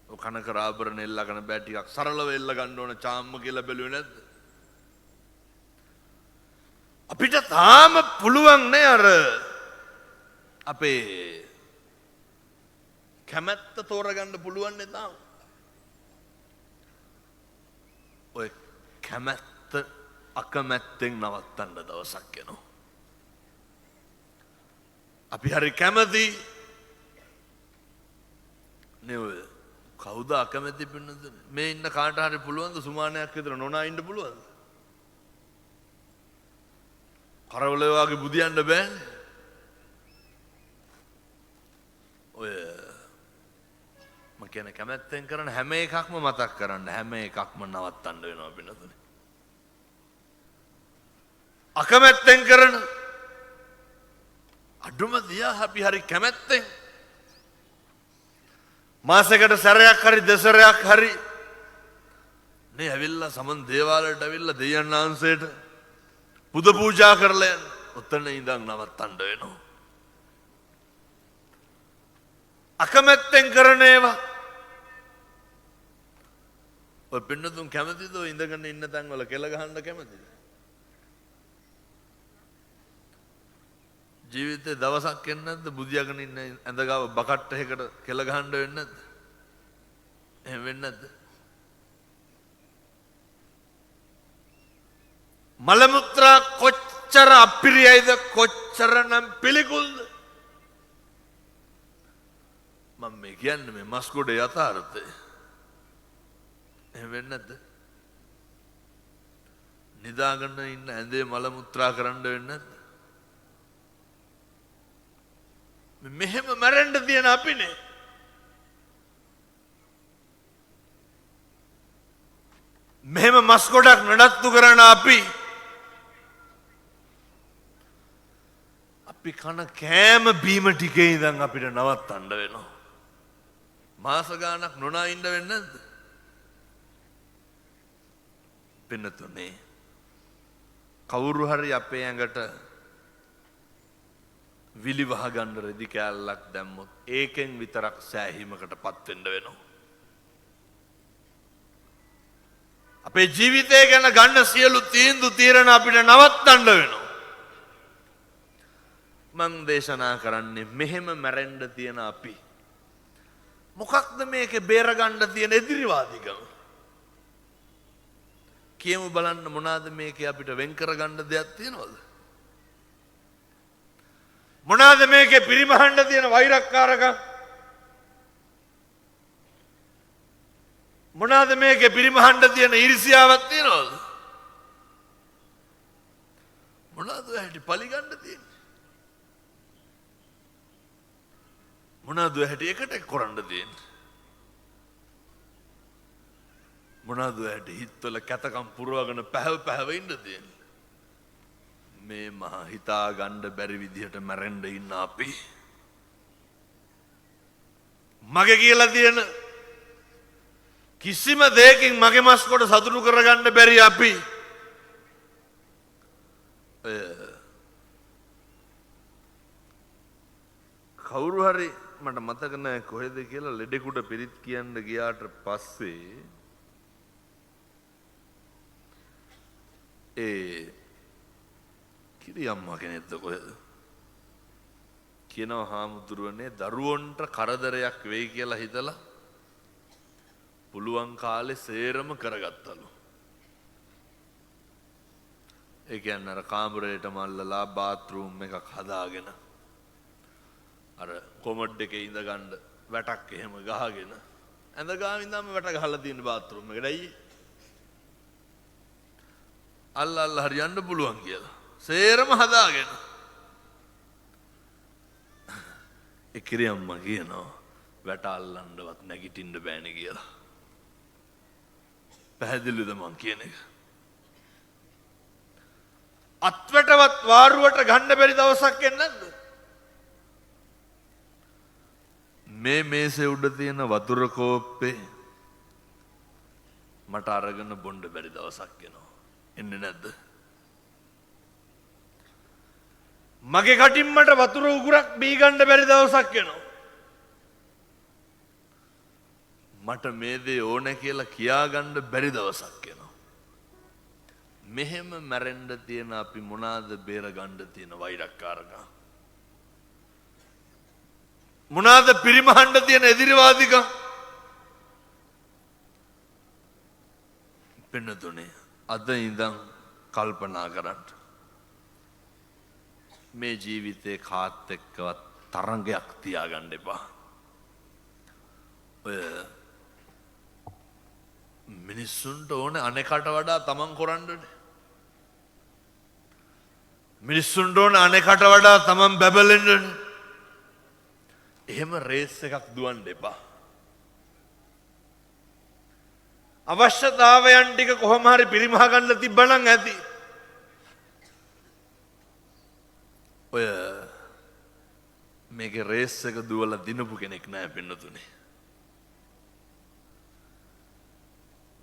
ඔය කනක ආභරණ එල්ලගෙන බෑ ටිකක් සරලව එල්ල ගන්න ඕන චාම්ම කියලා බැලුවේ නැද්ද? අපිට තාම පුළුවන් නේ අර අපේ කැමැත්ත තෝරගන්න පුළුවන් නේ තාම. ඔය කැමැත්ත අකමැත්තෙන් නවත්තන්න දවසක් එනවා. අපි හරි කැමති නේ ඔය කවුද අකමැති පින්නද? මේ ඉන්න කාට හරි පුළුවන්ද සුමානයක් විතර නොනා ඉන්න පුළුවන්ද? කරවල වගේ බුදියන්න බෑනේ. ඔය මම කියන කැමැත්තෙන් කරන හැම එකක්ම මතක් කරන්න හැම එකක්ම නවත්තන්න වෙනවා පින්නතුනේ. අකමැත්තෙන් කරන අඩුම දියා අපි හරි කැමැත්තෙන් මාසෙකට සැරයක් හරි දෙසරයක් හරි නේ ඇවිල්ලා සමන් දේවාලයට ඇවිල්ලා දෙයයන් ආංශයට පුද පූජා කරලා යන්න. ඔතන ඉඳන් නවත්තන්න වෙනවා. අකමැත්තෙන් කරන ඒවා ඔය පින්නතුන් කැමතිද ඔය ඉඳගෙන ඉන්න තැන් වල කෙල ගහන්න කැමතිද? ජීවිතේ දවසක් එන්නේ නැද්ද බුදියාගෙන ඉන්න ඇඳ ගාව බකට් එකකට කෙල ගහන්න වෙන්නේ නැද්ද? එහෙම වෙන්නේ නැද්ද? මල මුත්‍රා කොච්චර අපිරියයිද කොච්චරනම් පිළිකුල්ද? මම මේ කියන්නේ මේ මස්කොඩේ යථාර්ථය. එහෙම වෙන්නේ නැද්ද? නිදාගෙන ඉන්න ඇඳේ මල මුත්‍රා කරන්න වෙන්නේ නැද්ද? මෙහෙම මැරෙන්න තියෙන අපිනේ. මෙහෙම මස් ගොඩක් නඩත්තු කරන අපි කන කෑම බීම ටිකේ ඉඳන් අපිට නවත්තන්න වෙනවා. මාස ගාණක් නොනා ඉන්න වෙන්නේ නැද්ද? පින්නතුනේ කවුරු හරි අපේ ඇඟට විලි වහ ගන්න රෙදි කෑල්ලක් දැම්මොත් ඒකෙන් විතරක් සෑහීමකටපත් වෙන්න වෙනවා. අපේ ජීවිතය ගැන ගන්න සියලු තීන්දුව తీරන අපිට නවත්තන්න වෙනවා. මං දේශනා කරන්නේ මෙහෙම මැරෙන්න තියෙන අපි මොකක්ද මේකේ බේර ගන්න තියෙන එදිරිවාදිකම? කියමු බලන්න මොනවාද මේකේ අපිට වෙන් කර ගන්න දෙයක් තියෙනවද? මොනවාද මේකේ පිරිමහන්න තියෙන වෛරක්කාරකම්? මොනවාද මේකේ පිරිමහන්න තියෙන ඊර්ෂ්‍යාවක් තියෙනවද? මොනවාද ඇහැටි පලිගන්න තියෙන්නේ? මොනවාද ඇහැටි එකට කරන්න තියෙන්නේ? මොනවාද ඇහැටි හිතවල කැතකම් පුරවගෙන පැහැව ඉන්න තියෙන්නේ? මේ මහා හිතා ගන්න බැරි විදිහට මැරෙන්න ඉන්න අපි මගේ කියලා තියෙන කිසිම දෙයකින් මගේ මස් කොට සතුටු කරගන්න බැරි අපි කවුරු හරි මට මතක නැහැ කොහෙද කියලා ලෙඩෙකුට පිරිත් කියන්න ගියාට පස්සේ කිරියම්මා කෙනෙක්ද කොහෙද කියනවා හාමුදුරුවනේ දරුවන්ට කරදරයක් වෙයි කියලා හිතලා පුළුවන් කාලේ සේරම කරගත්තලු. ඒ කියන්නේ අර කාමරේට මල්ලලා බාත්රූම් එකක් හදාගෙන අර කොමඩ් එකේ ඉඳ ගන්න වැටක් එහෙම ගහගෙන ඇඳ ගාව ඉඳන්ම වැට ගහලා තියෙන බාත්රූම් එකට අයියේ අල්ල හරියන්න පුළුවන් කියලා සේරම හදාගෙන ඒ කිරියම්මා කියනවා වැට අල්ලන්නවත් නැගිටින්න බෑනේ කියලා. පැහැදිලිද මං කියන එක? අත්වැටවත් වාරුවට ගන්න බැරි දවසක් එන්නේ නැද්ද? මේ මේසේ උඩ තියෙන වතුර කෝප්පේ මට අරගෙන බොන්න බැරි දවසක් එනවා. එන්නේ නැද්ද? මගේ කටින් මට වතුර උගුරක් බී ගන්න බැරි දවසක් එනවා. මට මේ දේ ඕන කියලා කියාගන්න බැරි දවසක් එනවා. මෙහෙම මැරෙන්න තියෙන අපි මොනවාද බේර ගන්න තියෙන වෛරක්කාරකම්? මොනවාද පිරිමහන්න තියෙන එදිරිවාදිකම්? පින්නතුනේ අද ඉඳන් කල්පනා කරන්න. මේ ජීවිතේ කාත් එක්කවත් තරංගයක් තියාගන්න එපා. ඔය මිනිස්සුන්ට ඕනේ අනෙකට වඩා තමන් කරන්නනේ. මිනිස්සුන්ට ඕනේ අනෙකට වඩා තමන් බබලෙන්නනේ. එහෙම රේස් එකක් දුවන්න එපා. අවශ්‍යතාවයන් ටික කොහොම හරි පිරිමහ ගන්න තිබ්බනම් ඇති. ඔය මේකේ රේස් එක දුවලා දිනපු කෙනෙක් නෑ පින්නතුනේ.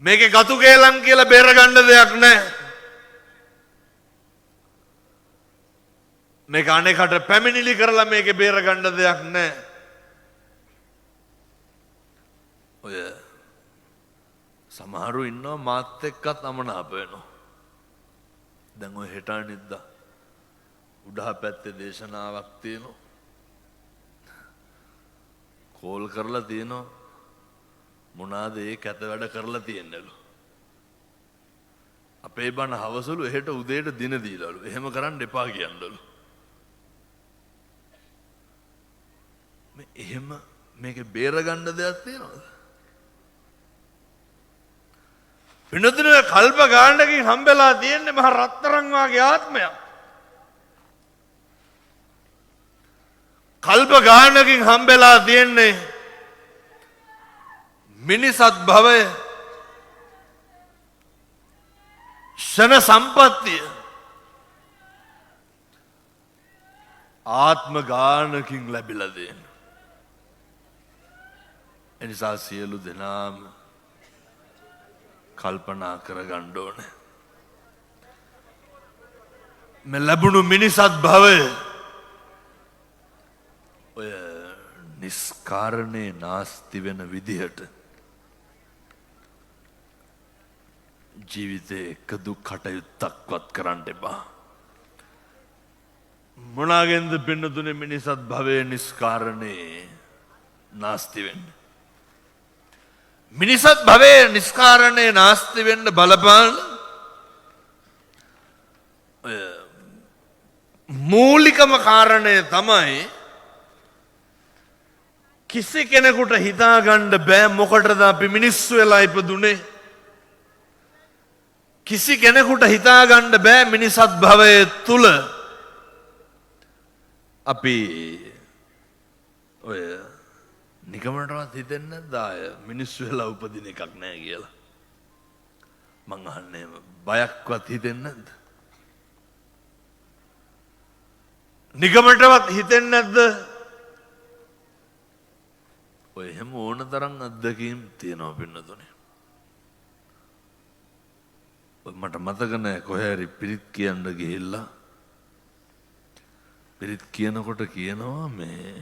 මේකේ ගතු කේලම් කියලා බේර ගන්න දෙයක් නෑ. මේක අනේකට පැමිණිලි කරලා මේකේ බේර ගන්න දෙයක් නෑ. ඔය සමහරු ඉන්නවා මාත් එක්කත් අමනාප වෙනවා. දැන් ඔය හෙට අනිද්දා උඩහ පැත්තේ දේශනාවක් තියෙනවා. කෝල් කරලා තියෙනවා. මොනවාද ඒ කැත වැඩ කරලා තියෙන්නලු. අපේ බණ හවසලු එහෙට උදේට දින දීලාලු. එහෙම කරන්න එපා කියන්නලු. මේ එහෙම මේකේ බේරගන්න දෙයක් තියෙනවද? වෙනතුනේ කල්ප ගානකින් හම්බෙලා තියෙන්නේ මහ රත්තරන් වාගේ ආත්මයක්. කල්ප ගානකින් හම්බෙලා තියෙන්නේ මිනිසත් භවය, ෂණ සම්පත්තිය, ආත්ම ගානකින් ලැබිලා දෙන. එනිසා සියලු දෙනාම කල්පනා කරගන්න ඕනේ. මේ ලැබුණු මිනිසත් භවය ඔය නිස්කාරණේ නාස්ති වෙන විදිහට ජීවිතේ එකදු කටයුත්තක්වත් කරන්න එපා. මොනාගෙන්ද පින්නතුනේ මිනිසත් භවයේ නිස්කාරණේ නාස්ති වෙන්නේ? මිනිසත් භවයේ නිස්කාරණේ නාස්ති වෙන්න බලපාන මූලිකම කාරණය තමයි කිසි කෙනෙකුට හිතාගන්න බෑ මොකටද අපි මිනිස්සු වෙලා ඉපදුනේ. කිසි කෙනෙකුට හිතාගන්න බෑ මිනිසත් භවයේ තුල අපි ඔය නිකමටවත් හිතෙන්නේ නැද්ද ආය මිනිස්සු වෙලා උපදින එකක් නෑ කියලා? මං අහන්නේ බයක්වත් හිතෙන්නේ නැද්ද? නිකමටවත් හිතෙන්නේ නැද්ද? ඔය එහෙම ඕන තරම් අත්දැකීම් තියෙනවා පින්නතුනේ. මට මතක නෑ කොහේ හරි පිරිත් කියන්න ගිහිල්ලා පිරිත් කියනකොට කියනවා මේ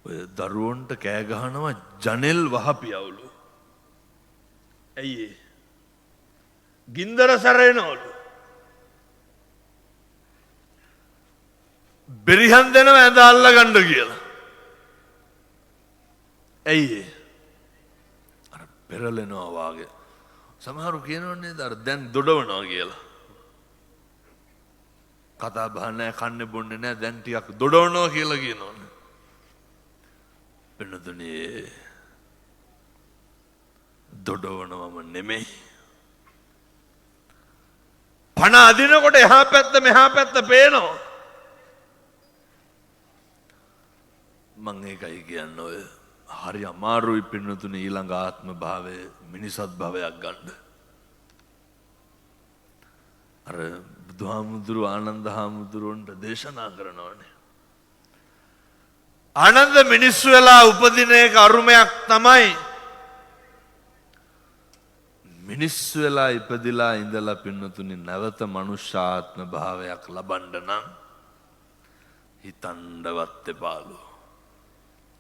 ඔය දරුවන්ට කෑ ගහනවා ජනෙල් වහපියවලු. ඇයි ඒ? ගින්දර සැරෙනවලු. බෙරිහන් දෙනව ඇඳ අල්ලගන්න කියලා. ඇයි ඒ? අර පෙරලෙනවා වාගේ. සමහරු කියනවනේ අර දැන් දොඩවනවා කියලා. කතා බහ නැහැ, කන්නේ බොන්නේ නැහැ, දැන් ටිකක් දොඩවනවා කියලා කියනවනේ. වෙනතුනේ දොඩවනවම නෙමෙයි. පණ අදිනකොට එහා පැත්ත මෙහා පැත්ත පේනවා. මං ඒකයි කියන්නේ ඔය හරි අමාරුයි පින්නතුනේ ඊළඟ ආත්ම භාවයේ මිනිසත් භවයක් ගන්න. අර බුදුහාමුදුරු ආනන්ද හාමුදුරුවන්ට දේශනා කරනවානේ. ආනන්ද මිනිස්සු වෙලා උපදින එක අරුමයක් තමයි. මිනිස්සු වෙලා ඉපදිලා ඉඳලා පින්නතුනේ නැවත මනුෂ්‍ය ආත්ම භාවයක් ලබන්න නම් හිතන්නවත් එපාලු.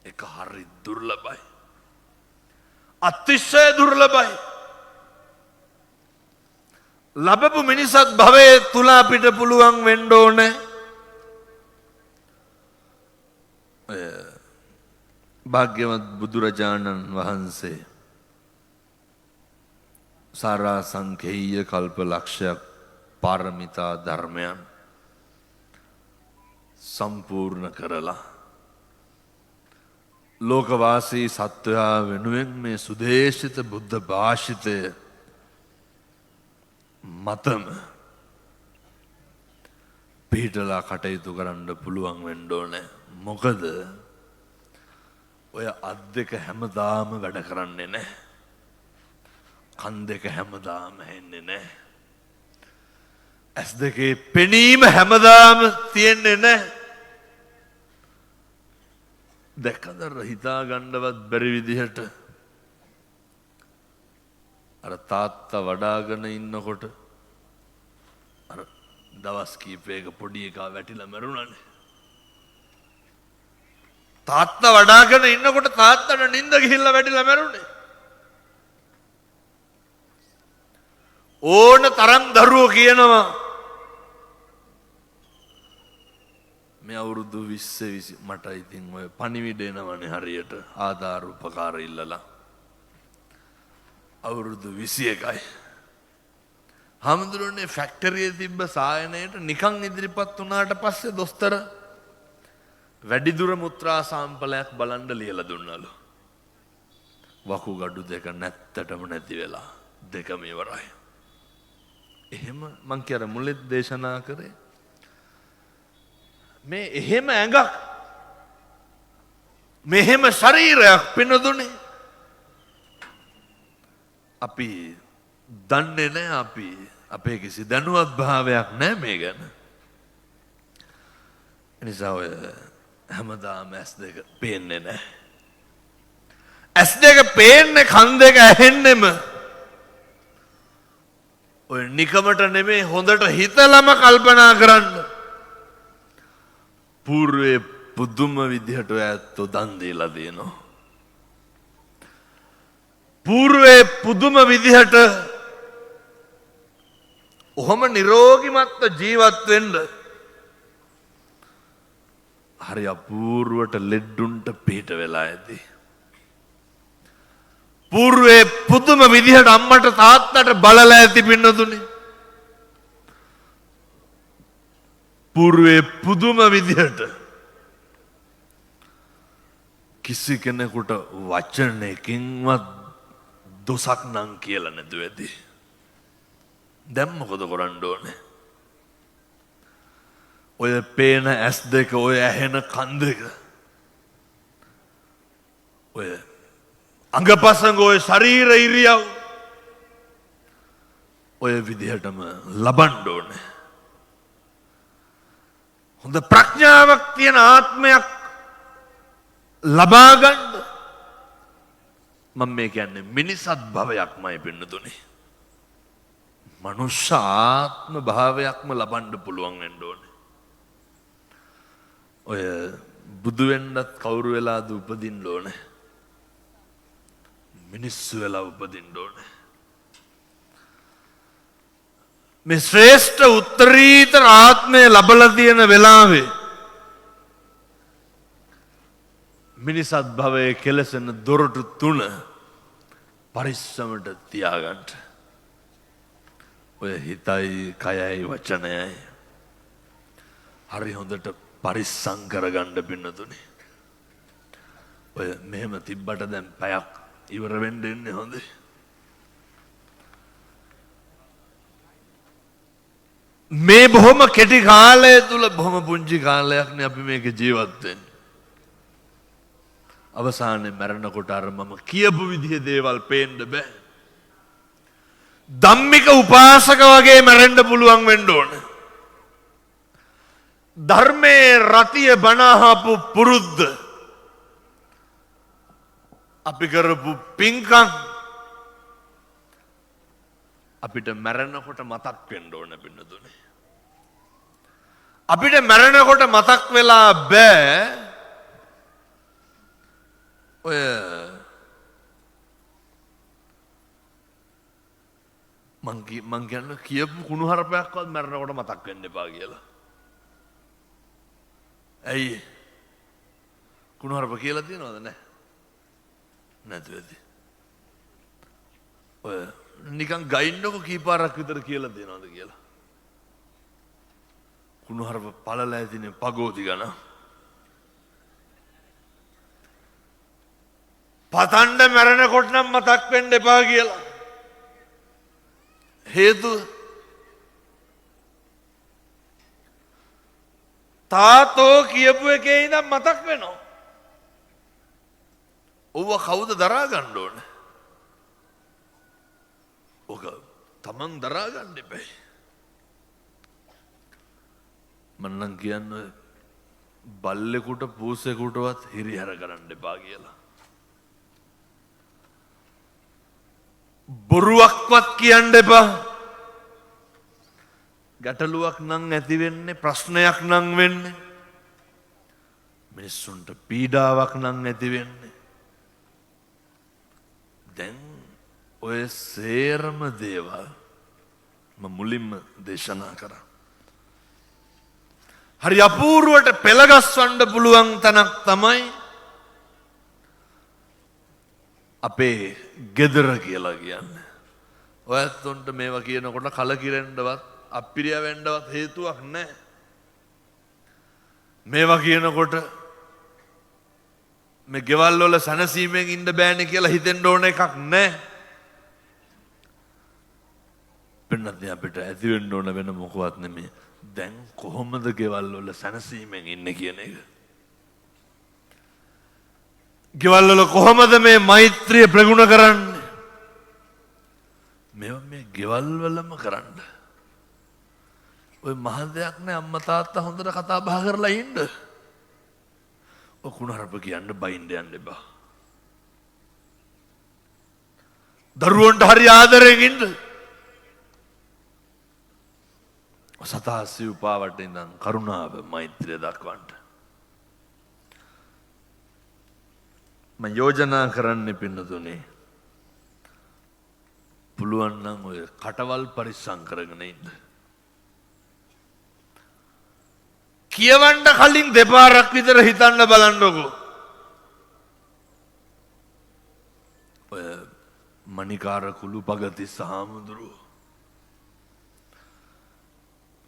ඒක හරි දුර්ලභයි. අතිශය දුර්ලභයි. ලැබපු මිනිසත් භවයේ තුල අපිට පුළුවන් වෙන්න ඕනේ භාග්‍යවත් බුදුරජාණන් වහන්සේ සාරා සංඛේය කල්ප ලක්ෂයක් පාරමිතා ධර්මයන් සම්පූර්ණ කරලා ලෝකවාසී සත්වයා වෙනුවෙන් මේ සුදේශිත බුද්ධ භාෂිතය මතම පිහිටලා කටයුතු කරන්න පුළුවන් වෙන්න ඕනේ. මොකද ඔය අත් දෙක හැමදාම වැඩ කරන්නේ නැහැ. කන් දෙක හැමදාම හෙන්නේ නැහැ. ඇස් දෙකේ පෙනීම හැමදාම තියෙන්නේ නැහැ. දැකදර හිතා ගන්නවත් බැරි විදිහට අර තාත්තා වඩාගෙන ඉන්නකොට අර දවස් කීපයක පොඩි එකා වැටිලා මැරුණානේ. තාත්තා වඩාගෙන ඉන්නකොට තාත්තට නිින්ද ගිහිල්ලා වැටිලා මැරුණේ. ඕන තරම් දරුවෝ කියනවා මේ අවුරුදු 20 මට ඉතින් ඔය පණිවිඩ එනවනේ හරියට ආධාර උපකාර ඉල්ලලා. අවුරුදු 21යි. හාමුදුරනේ ෆැක්ටරියේ තිබ්බ සායනයට නිකන් ඉදිරිපත් වුණාට පස්සේ දොස්තර වැඩිදුර මුත්‍රා සාම්පලයක් බලන්න ලියලා දුන්නලු. වකුගඩු දෙක නැත්තටම නැති වෙලා දෙකම ඉවරයි. එහෙම මං කියර මුලෙත් දේශනා කරේ මේ එහෙම ඇඟක් මෙහෙම ශරීරයක් පිනදුනේ අපි දන්නේ නැහැ අපි අපේ කිසි දැනුවත් භාවයක් නැහැ මේ ගැන. එනිසා ඔය හැමදාම ඇස් දෙක පේන්නේ නැහැ. ඇස් දෙක පේන්නේ කන් දෙක ඇහෙන්නෙම ඔය නිකමට නෙමෙයි හොඳට හිතලම කල්පනා කරන්න. పూర్වේ පුදුම විදිහට ඔය ඇත්තෝ දන් දීලා දෙනවා. పూర్වේ පුදුම විදිහට ඔහොම නිරෝගිමත්ව ජීවත් වෙන්න හරි අපූර්වට ලෙඩ්ඩුන්ට පිට වෙලා ඇති. పూర్වේ පුදුම විදිහට අම්මට තාත්තට බලලා ඇති පින්නතුනේ. పూర్වේ පුදුම විදිහට කිසි කෙනෙකුට වචනයකින්වත් දොසක් නම් කියලා නැතුව ඇති. දැන් මොකද කරන්න ඕනේ? ඔය පේන ඇස් දෙක ඔය ඇහෙන කන් දෙක ඔය අංගපසංග ඔය ශරීර ඉරියව් ඔය විදිහටම ලබන්න ඕනේ. හොඳ ප්‍රඥාවක් තියෙන ආත්මයක් ලබා ගන්න මම මේ කියන්නේ මිනිසත් භවයක්මයි පින්නතුනේ. මනුෂ්‍ය ආත්ම භාවයක්ම ලබන්න පුළුවන් වෙන්න ඕනේ. ඔය බුදු වෙන්නත් කවුරු වෙලාද උපදින්න ඕනේ? මිනිස්සු වෙලා උපදින්න ඕනේ. මේ ශ්‍රේෂ්ඨ උත්තරීතර ආත්මය ලබලා තියෙන වෙලාවේ මිනිසත් භවයේ කෙලසෙන දොරටු 3 පරිස්සමට තියාගන්න. ඔය හිතයි කයයි වචනයයි හරි හොඳට පරිස්සම් කරගන්න පින්නතුනේ. ඔය මෙහෙම තිබ්බට දැන් පැයක් ඉවර වෙන්න ඉන්නේ හොඳේ. මේ බොහොම කෙටි කාලය තුල බොහොම පුංචි කාලයක්නේ අපි මේක ජීවත් වෙන්නේ. අවසානයේ මරණකොට අර මම කියපු විදිහේ දේවල් පේන්න බෑ. ධම්මික උපාසක වගේ මැරෙන්න පුළුවන් වෙන්න ඕන. ධර්මයේ රතිය බණහපු පුරුද්ද අපි කරපු පින්කම් අපිට මැරෙනකොට මතක් වෙන්න ඕන පින්නතුනේ. අපිට මැරෙනකොට මතක් වෙලා බෑ ඔය මං කියන්නේ කියපු කුණුහරුපයක්වත් මැරෙනකොට මතක් වෙන්න එපා කියලා. ඇයි? කුණුහරුප කියලා තියෙනවද නැහැ? නැතුව ඇති. ඔය නිකන් ගයින්නකො කීපාරක් විතර කියලා දෙනවද කියලා. කුණුහරුප පළලා ඇතිනේ පගෝති ගණ. පතන්ඩ මැරෙනකොට නම් මතක් වෙන්න එපා කියලා. හේතුව තාතෝ කියපු එකේ ඉඳන් මතක් වෙනවා. ඔව්ව කවුද දරා ගන්න ඕන? ඔක තමන් දරා ගන්න එපා. මන්නම් කියන්නේ බල්ලෙකුට පූසෙකුටවත් හිරිහැර කරන්න එපා කියලා. බොරුවක්වත් කියන්න එපා. ගැටලුවක් නම් ඇති වෙන්නේ ප්‍රශ්නයක් නම් වෙන්නේ මිනිස්සුන්ට පීඩාවක් නම් ඇති වෙන්නේ. දැන් ඔය සේරම දේවල් මම මුලින්ම දේශනා කරා. හරි අපූර්වට පෙළගස්වන්න පුළුවන් තැනක් තමයි අපේ ගෙදර කියලා කියන්නේ. ඔයත්තුන්ට මේවා කියනකොට කලකිරෙන්නවත් අප්පිරිය වෙන්නවත් හේතුවක් නැහැ. මේවා කියනකොට මේ ගෙවල් වල සනසීමෙන් ඉන්න බෑනේ කියලා හිතෙන්න ඕන එකක් නැහැ. පින්නත් අපිට ඇති වෙන්න ඕන වෙන මොකවත් නෙමෙයි. දැන් කොහොමද ගෙවල් වල සනසීමෙන් ඉන්නේ කියන එක. ගෙවල් වල කොහොමද මේ මෛත්‍රිය ප්‍රගුණ කරන්නේ? මේවා මේ ගෙවල් වලම කරන්න. ඔය මහ දෙයක් නෑ අම්මා තාත්තා හොඳට කතා බහ කරලා ඉන්න. ඔය කුණහරුප කියන්න බයින්ද යන්න එපා. දරුවන්ට හරි ආදරෙන් ඉන්න. සතා සිව්පාවට ඉඳන් කරුණාව මෛත්‍රිය දක්වන්න. මම යෝජනා කරන්නේ පින්නතුනේ පුළුවන් නම් ඔය කටවල් පරිස්සම් කරගෙන ඉන්න. කියවන්න කලින් දෙපාරක් විතර හිතන්න බලන්නකෝ. ඔය මණිකාර කුළුපගති සාමුදුරුවෝ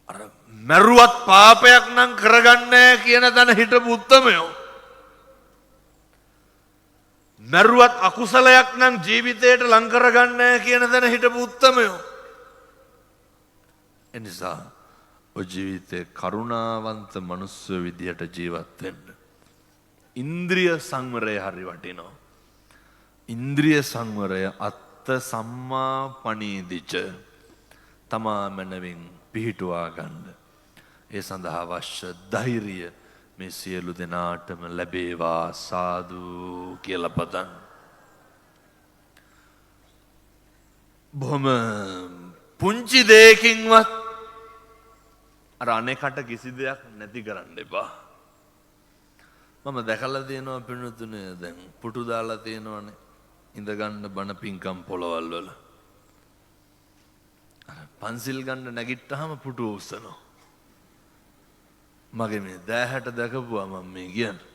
අර මරුවත් පාපයක් නම් කරගන්නේ කියන තැන හිටපු උත්තමයෝ. මරුවත් අකුසලයක් නම් ජීවිතයට ලං කරගන්නේ කියන තැන හිටපු උත්තමයෝ. එනිසා ඔය ජීවිතේ කරුණාවන්ත මනුස්ස විදියට ජීවත් වෙන්න. ඉන්ද්‍රිය සංවරය හරි වටිනවා. ඉන්ද්‍රිය සංවරය අත්ත සම්මා පණීදිච තමා මනවින් පිහිටුවා ගන්න. ඒ සඳහා අවශ්‍ය ධෛර්යය මේ සියලු දෙනාටම ලැබේවා සාදු කියලා පතන්. බොහොම පුංචි දෙයකින්වත් අර අනේකට කිසි දෙයක් නැති කරන්න එපා. මම දැකලා තියෙනවා පින්නතුනේ දැන් පුටු දාලා තියෙනවනේ ඉඳ ගන්න බණ පිංකම් පොළවල් වල. පන්සිල් ගන්න නැගිට්ටාම පුටුව උස්සනවා. මගේ මේ දෑහැට දැකපුවා මම මේ කියන්නේ.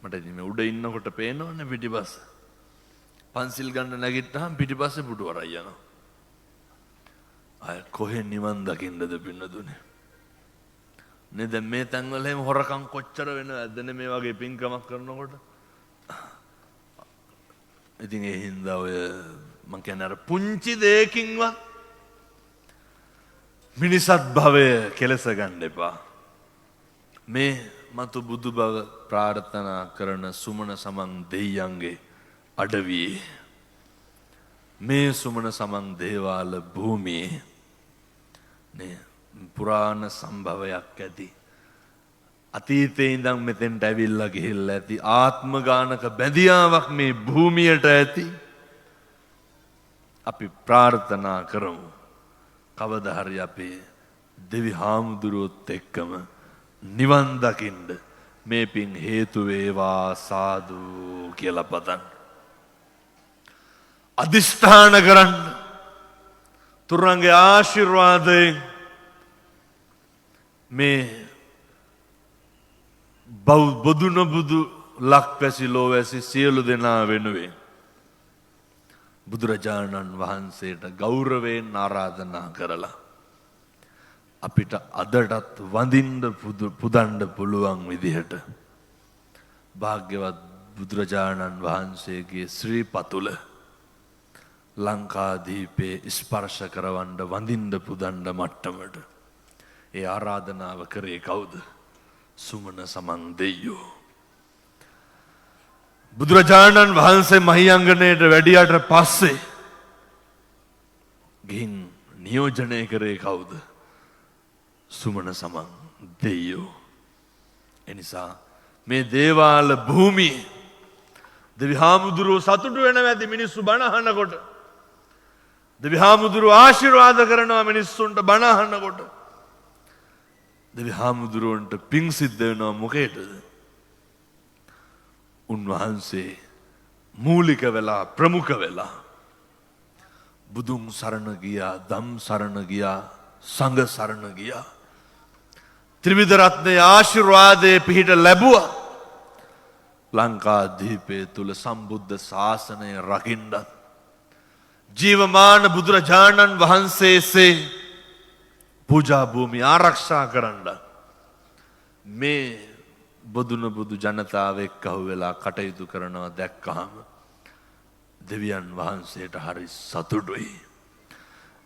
මට ඉතින් මේ උඩ ඉන්නකොට පේනවනේ පිටිපස්ස. පන්සිල් ගන්න නැගිට්ටාම පිටිපස්සේ පුටුව අරන් යනවා. අය කොහෙන් නිවන් දකින්නද පින්නදුනේ. නේ දැන් මේ තැන්වල එහෙම හොරකම් කොච්චර වෙනවද මේ වගේ පිංකමක් කරනකොට. ඉතින් ඒ හින්දා ඔය මං කියන්නේ අර පුංචි දෙයකින්වත් මිනිසත් භවය කෙලස ගන්න එපා. මේ මතු බුදු බව ප්‍රාර්ථනා කරන සුමන සමන් දෙයියන්ගේ අඩවියේ මේ සුමන සමන් දේවාල භූමියේ නේ පුරාණ සම්භවයක් ඇති. අතීතේ ඉඳන් මෙතෙන්ට ඇවිල්ලා ගිහිල්ලා ඇති ආත්ම ගානක බැඳියාවක් මේ භූමියට ඇති. අපි ප්‍රාර්ථනා කරමු කවදා හරි අපේ දෙවි හාමුදුරුවොත් එක්කම නිවන් දකින්න මේ පින් හේතු වේවා සාදු කියලා පතන්. අදිෂ්ඨාන කරන්න තුරුන්ගේ ආශිර්වාදයෙන් මේ බොදු නොබුදු ලක්වැසි ලෝවැසි සියලු දෙනා වෙනුවෙන් බුදුරජාණන් වහන්සේට ගෞරවයෙන් ආරාධනා කරලා අපිට අදටත් වඳින්න පුදන්න පුළුවන් විදිහට භාග්‍යවත් බුදුරජාණන් වහන්සේගේ ශ්‍රී පතුල ලංකාදීපේ ස්පර්ශ කරවන්න වඳින්න පුදන්න මට්ටමට ඒ ආරාධනාව කරේ කවුද? සුමන සමන් දෙයියෝ. බුදුරජාණන් වහන්සේ මහියංගනයට වැඩියට පස්සේ ගිහින් නියෝජනය කරේ කවුද? සුමන සමන් දෙයියෝ. එනිසා මේ දේවාල භූමියේ දෙවි හාමුදුරුවෝ සතුටු වෙනවා ඇති මිනිස්සු බණ අහනකොට. දෙවි හාමුදුරුවෝ ආශිර්වාද කරනවා මිනිස්සුන්ට බණ අහනකොට. දෙවි හාමුදුරුවන්ට පිං සිද්ධ වෙනවා මොකේද? උන්වහන්සේ මූලික වෙලා ප්‍රමුඛ වෙලා බුදුන් සරණ ගියා, ධම් සරණ ගියා, සංඝ සරණ ගියා. ත්‍රිවිධ රත්නයේ ආශිර්වාදයේ පිහිට ලැබුවා. ලංකාදීපේ තුල සම්බුද්ධ ශාසනය රකින්නත් ජීවමාන බුදුරජාණන් වහන්සේසේ පූජා භූමි ආරක්ෂා කරන්න මේ බොදුන බුදු ජනතාව එක්කහුව වෙලා කටයුතු කරනවා දැක්කහම දෙවියන් වහන්සේට හරි සතුටුයි.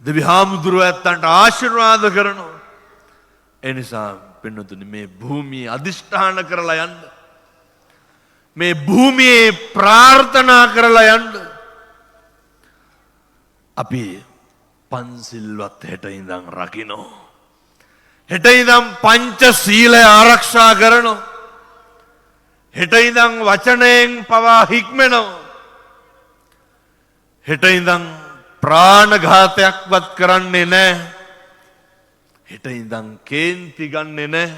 දෙවි හාමුදුරුවෝ ඇත්තන්ට ආශිර්වාද කරනවා. ඒ නිසා පින්නතුනි මේ භූමිය අදිෂ්ඨාන කරලා යන්න. මේ භූමියේ ප්‍රාර්ථනා කරලා යන්න. අපි පන්සිල්වත් හෙට ඉඳන් රකින්නෝ. හෙට ඉඳන් පංච සීලය ආරක්ෂා කරනෝ. හෙට ඉඳන් වචනයෙන් පවා හික්මෙනවා. හෙට ඉඳන් ප්‍රාණඝාතයක්වත් කරන්නේ නැහැ. හෙට ඉඳන් කේන්ති ගන්නෙ නැහැ.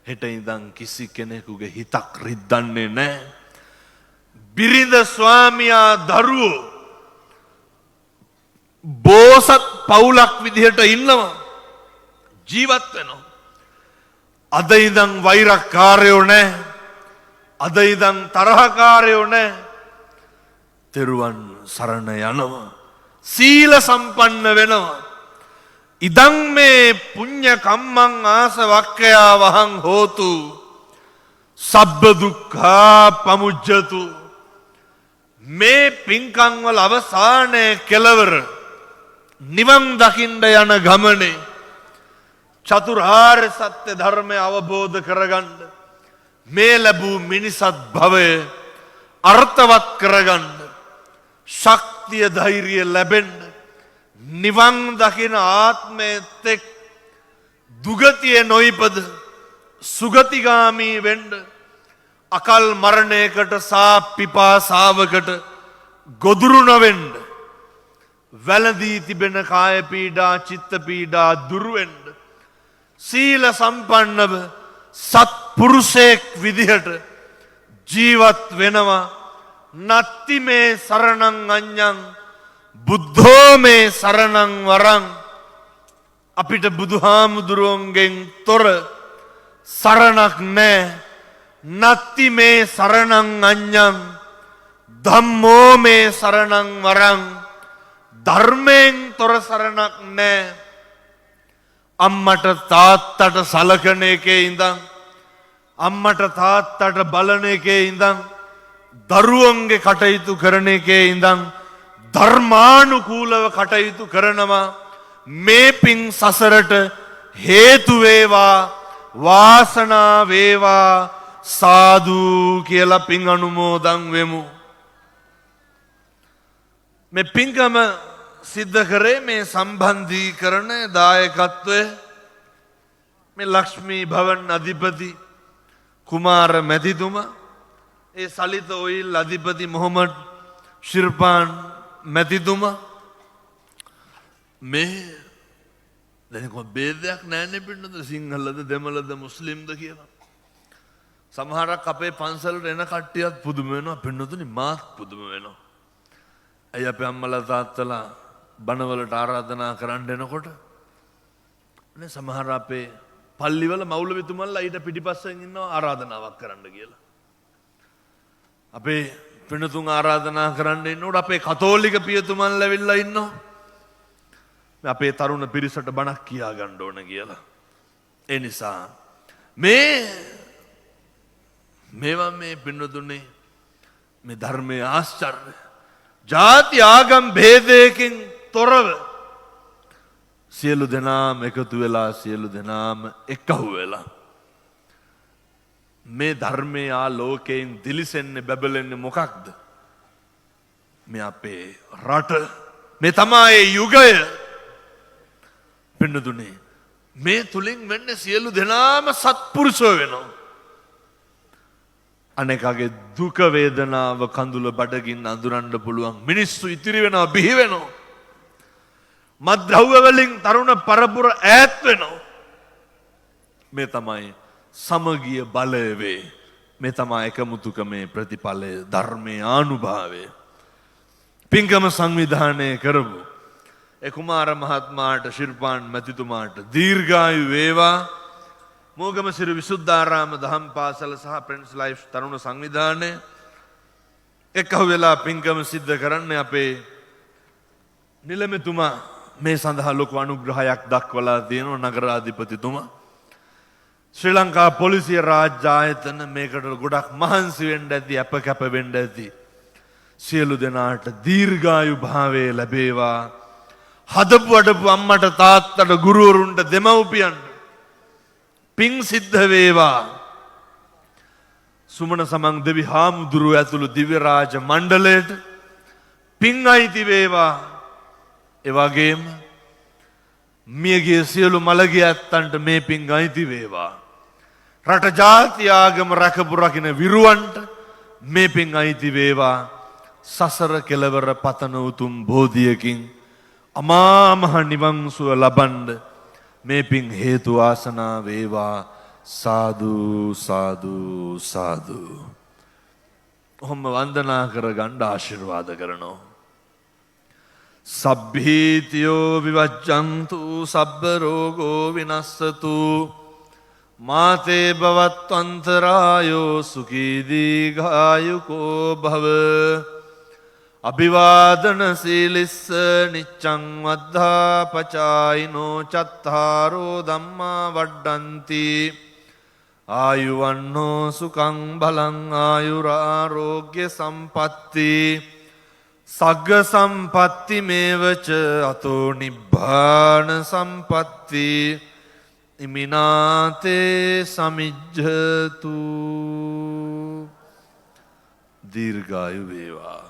හෙට ඉඳන් කිසි කෙනෙකුගේ හිතක් රිද්දන්නේ නැහැ. බිරිඳ ස්වාමියා දරුවෝ බෝසත් පවුලක් විදිහට ඉන්නවා. ජීවත් වෙනවා. අද ඉඳන් වෛරකාරයෝ නැහැ. අද ඉඳන් තරහකාරයෝ නැහැ. තෙරුවන් සරණ යනවා. සීල සම්පන්න වෙනවා. ඉදං මේ පුඤ්ඤ කම්මං ආසවක්ඛයා වහං හෝතු සබ්බ දුක්ඛා පමුජ්ජතු. මේ පින්කම් වල අවසානයේ කෙලවර නිවන් දකින්න යන ගමනේ චතුරාර්ය සත්‍ය ධර්මය අවබෝධ කරගන්න මේ ලැබූ මිනිසත් භවය අර්ථවත් කරගන්න ශක්තිය ධෛර්යය ලැබෙන්න නිවන් දකින ආත්මයත් එක් දුගතිය නොයිපද සුගතිගාමී වෙන්න අකල් මරණයකට සා පිපාසාවකට ගොදුරු නොවෙන්න වැළඳී තිබෙන කාය පීඩා චිත්ත පීඩා දුරු වෙන්න සීල සම්පන්නව සත්පුරුෂයෙක් විදිහට ජීවත් වෙනවා. නත්ති මේ සරණං අඤ්ඤං බුද්ධෝ මේ සරණං වරං. අපිට බුදුහාමුදුරුවන්ගෙන් තොර සරණක් නැහැ. නත්ති මේ සරණං අඤ්ඤං ධම්මෝ මේ සරණං වරං. ධර්මයෙන් තොර සරණක් නැහැ. අම්මට තාත්තට සලකන එකේ ඉඳන් අම්මට තාත්තට බලන එකේ ඉඳන් දරුවන්ගේ කටයුතු කරන එකේ ඉඳන් ධර්මානුකූලව කටයුතු කරනවා. මේ පින් සසරට හේතු වේවා වාසනාව වේවා සාදු කියලා පින් අනුමෝදන් වෙමු. මේ පින්කම සිද්ධ කරේ මේ සම්බන්ධීකරණ දායකත්වය මේ ලක්ෂ්මී භවන් අධිපති කුමාර මැතිතුමා ඒ සලිත ඔයිල් අධිපති මොහොමඩ් ශිර්පාන් මැතිතුමා මේ දැනකො බේදයක් නෑනේ පින්නද සිංහලද දෙමළද මුස්ලිම්ද කියලා. සමහරක් අපේ පන්සලට එන කට්ටියත් පුදුම වෙනවා පින්නතුනි මාත් පුදුම වෙනවා. ඇයි අපේ අම්මලා තාත්තලා බණවලට ආරාධනා කරන්න එනකොට නේ සමහර අපේ පල්ලිවල මෞලවිතුමන්ලා ඊට පිටිපස්සෙන් ඉන්නවා ආරාධනාවක් කරන්න කියලා. අපේ පිනතුන් ආරාධනා කරන්න ඉන්නකොට අපේ කතෝලික පියතුමන්ලා ඇවිල්ලා ඉන්නවා. අපේ තරුණ පිරිසට බණක් කියා ගන්න ඕන කියලා. ඒ නිසා මේවා මේ පින්නතුනේ මේ ධර්මයේ ආශ්චර්ය ජාති ආගම් භේදයකින් තොරව සියලු දෙනාම එකතු වෙලා සියලු දෙනාම එකහු වෙලා මේ ධර්මයේ ආලෝකයෙන් දිලිසෙන්නේ බබලෙන්නේ මොකක්ද? මේ අපේ රට මේ තමයි යුගය. පින්නතුනේ මේ තුලින් වෙන්නේ සියලු දෙනාම සත්පුරුෂෝ වෙනවා. අනෙකගේ දුක වේදනාව කඳුල බඩගින්න අඳුරන්න පුළුවන් මිනිස්සු ඉතිරි වෙනවා බිහි වෙනවා. මත්ද්‍රව්‍ය වලින් තරුණ පරපුර ඈත් වෙනවා. මේ තමයි සමගිය බලය වේ. මේ තමයි එකමුතුකමේ ප්‍රතිඵලය ධර්මයේ ආනුභාවය. පින්කම සංවිධානය කරමු. ඒ කුමාර මහත්මයාට ශිර්පාන් මැතිතුමාට දීර්ඝායු වේවා මෝගමසිරි විසුද්ධාරාම දහම් පාසල සහ ප්‍රින්ස් ලයිෆ් තරුණ සංවිධානය එක්කහු වෙලා පින්කම සිද්ධ කරන්න අපේ නිලමෙතුමා මේ සඳහා ලොකු අනුග්‍රහයක් දක්වලා තියෙනවා නගරාධිපතිතුමා. ශ්‍රී ලංකා පොලිසිය රාජ්‍ය ආයතන මේකට ගොඩක් මහන්සි වෙන්න ඇති අප කැප වෙන්න ඇති. සියලු දෙනාට දීර්ඝායු භාවය ලැබේවා. හදපු අඩපු අම්මට තාත්තට ගුරුවරුන්ට දෙමව්පියන්ට පිං සිද්ධ වේවා. සුමන සමන් දෙවි හාමුදුරුව ඇතුළු දිව්‍ය රාජ මණ්ඩලයට පිං අයිති වේවා. එවැගේම මියගිය සියලු මළගිය ඇත්තන්ට මේ පිං අයිති වේවා. රට ජාති ආගම රැකපු රකින්න විරුවන්ට මේ පිං අයිති වේවා. සසර කෙලවර පතන උතුම් බෝධියකින් අමා මහ නිවන් සුව ලබන්න මේ පිං හේතු වාසනා වේවා. සාදු සාදු සාදු. ඔහොම වන්දනා කරගන්න ආශිර්වාද කරනවා. සබ්බීතියෝ විවජ්ජන්තු සබ්බ රෝගෝ විනස්සතු මාතේ භවත්වන්තරායෝ සුඛී දීඝායුකෝ භව. අභිවාදන සීලිස්ස නිච්ඡං වද්ධා පචායිනෝ චත්තාරෝ ධම්මා වඩ්ඩಂತಿ ආයුවන්නෝ සුඛං බලං ආයුරාෝග්‍ය සම්පatti සග්ග සම්පatti මේවච අතෝ නිබ්බාන සම්පatti ඉමිනාතේ සමිජ්ජතු. දීර්ඝායු වේවා.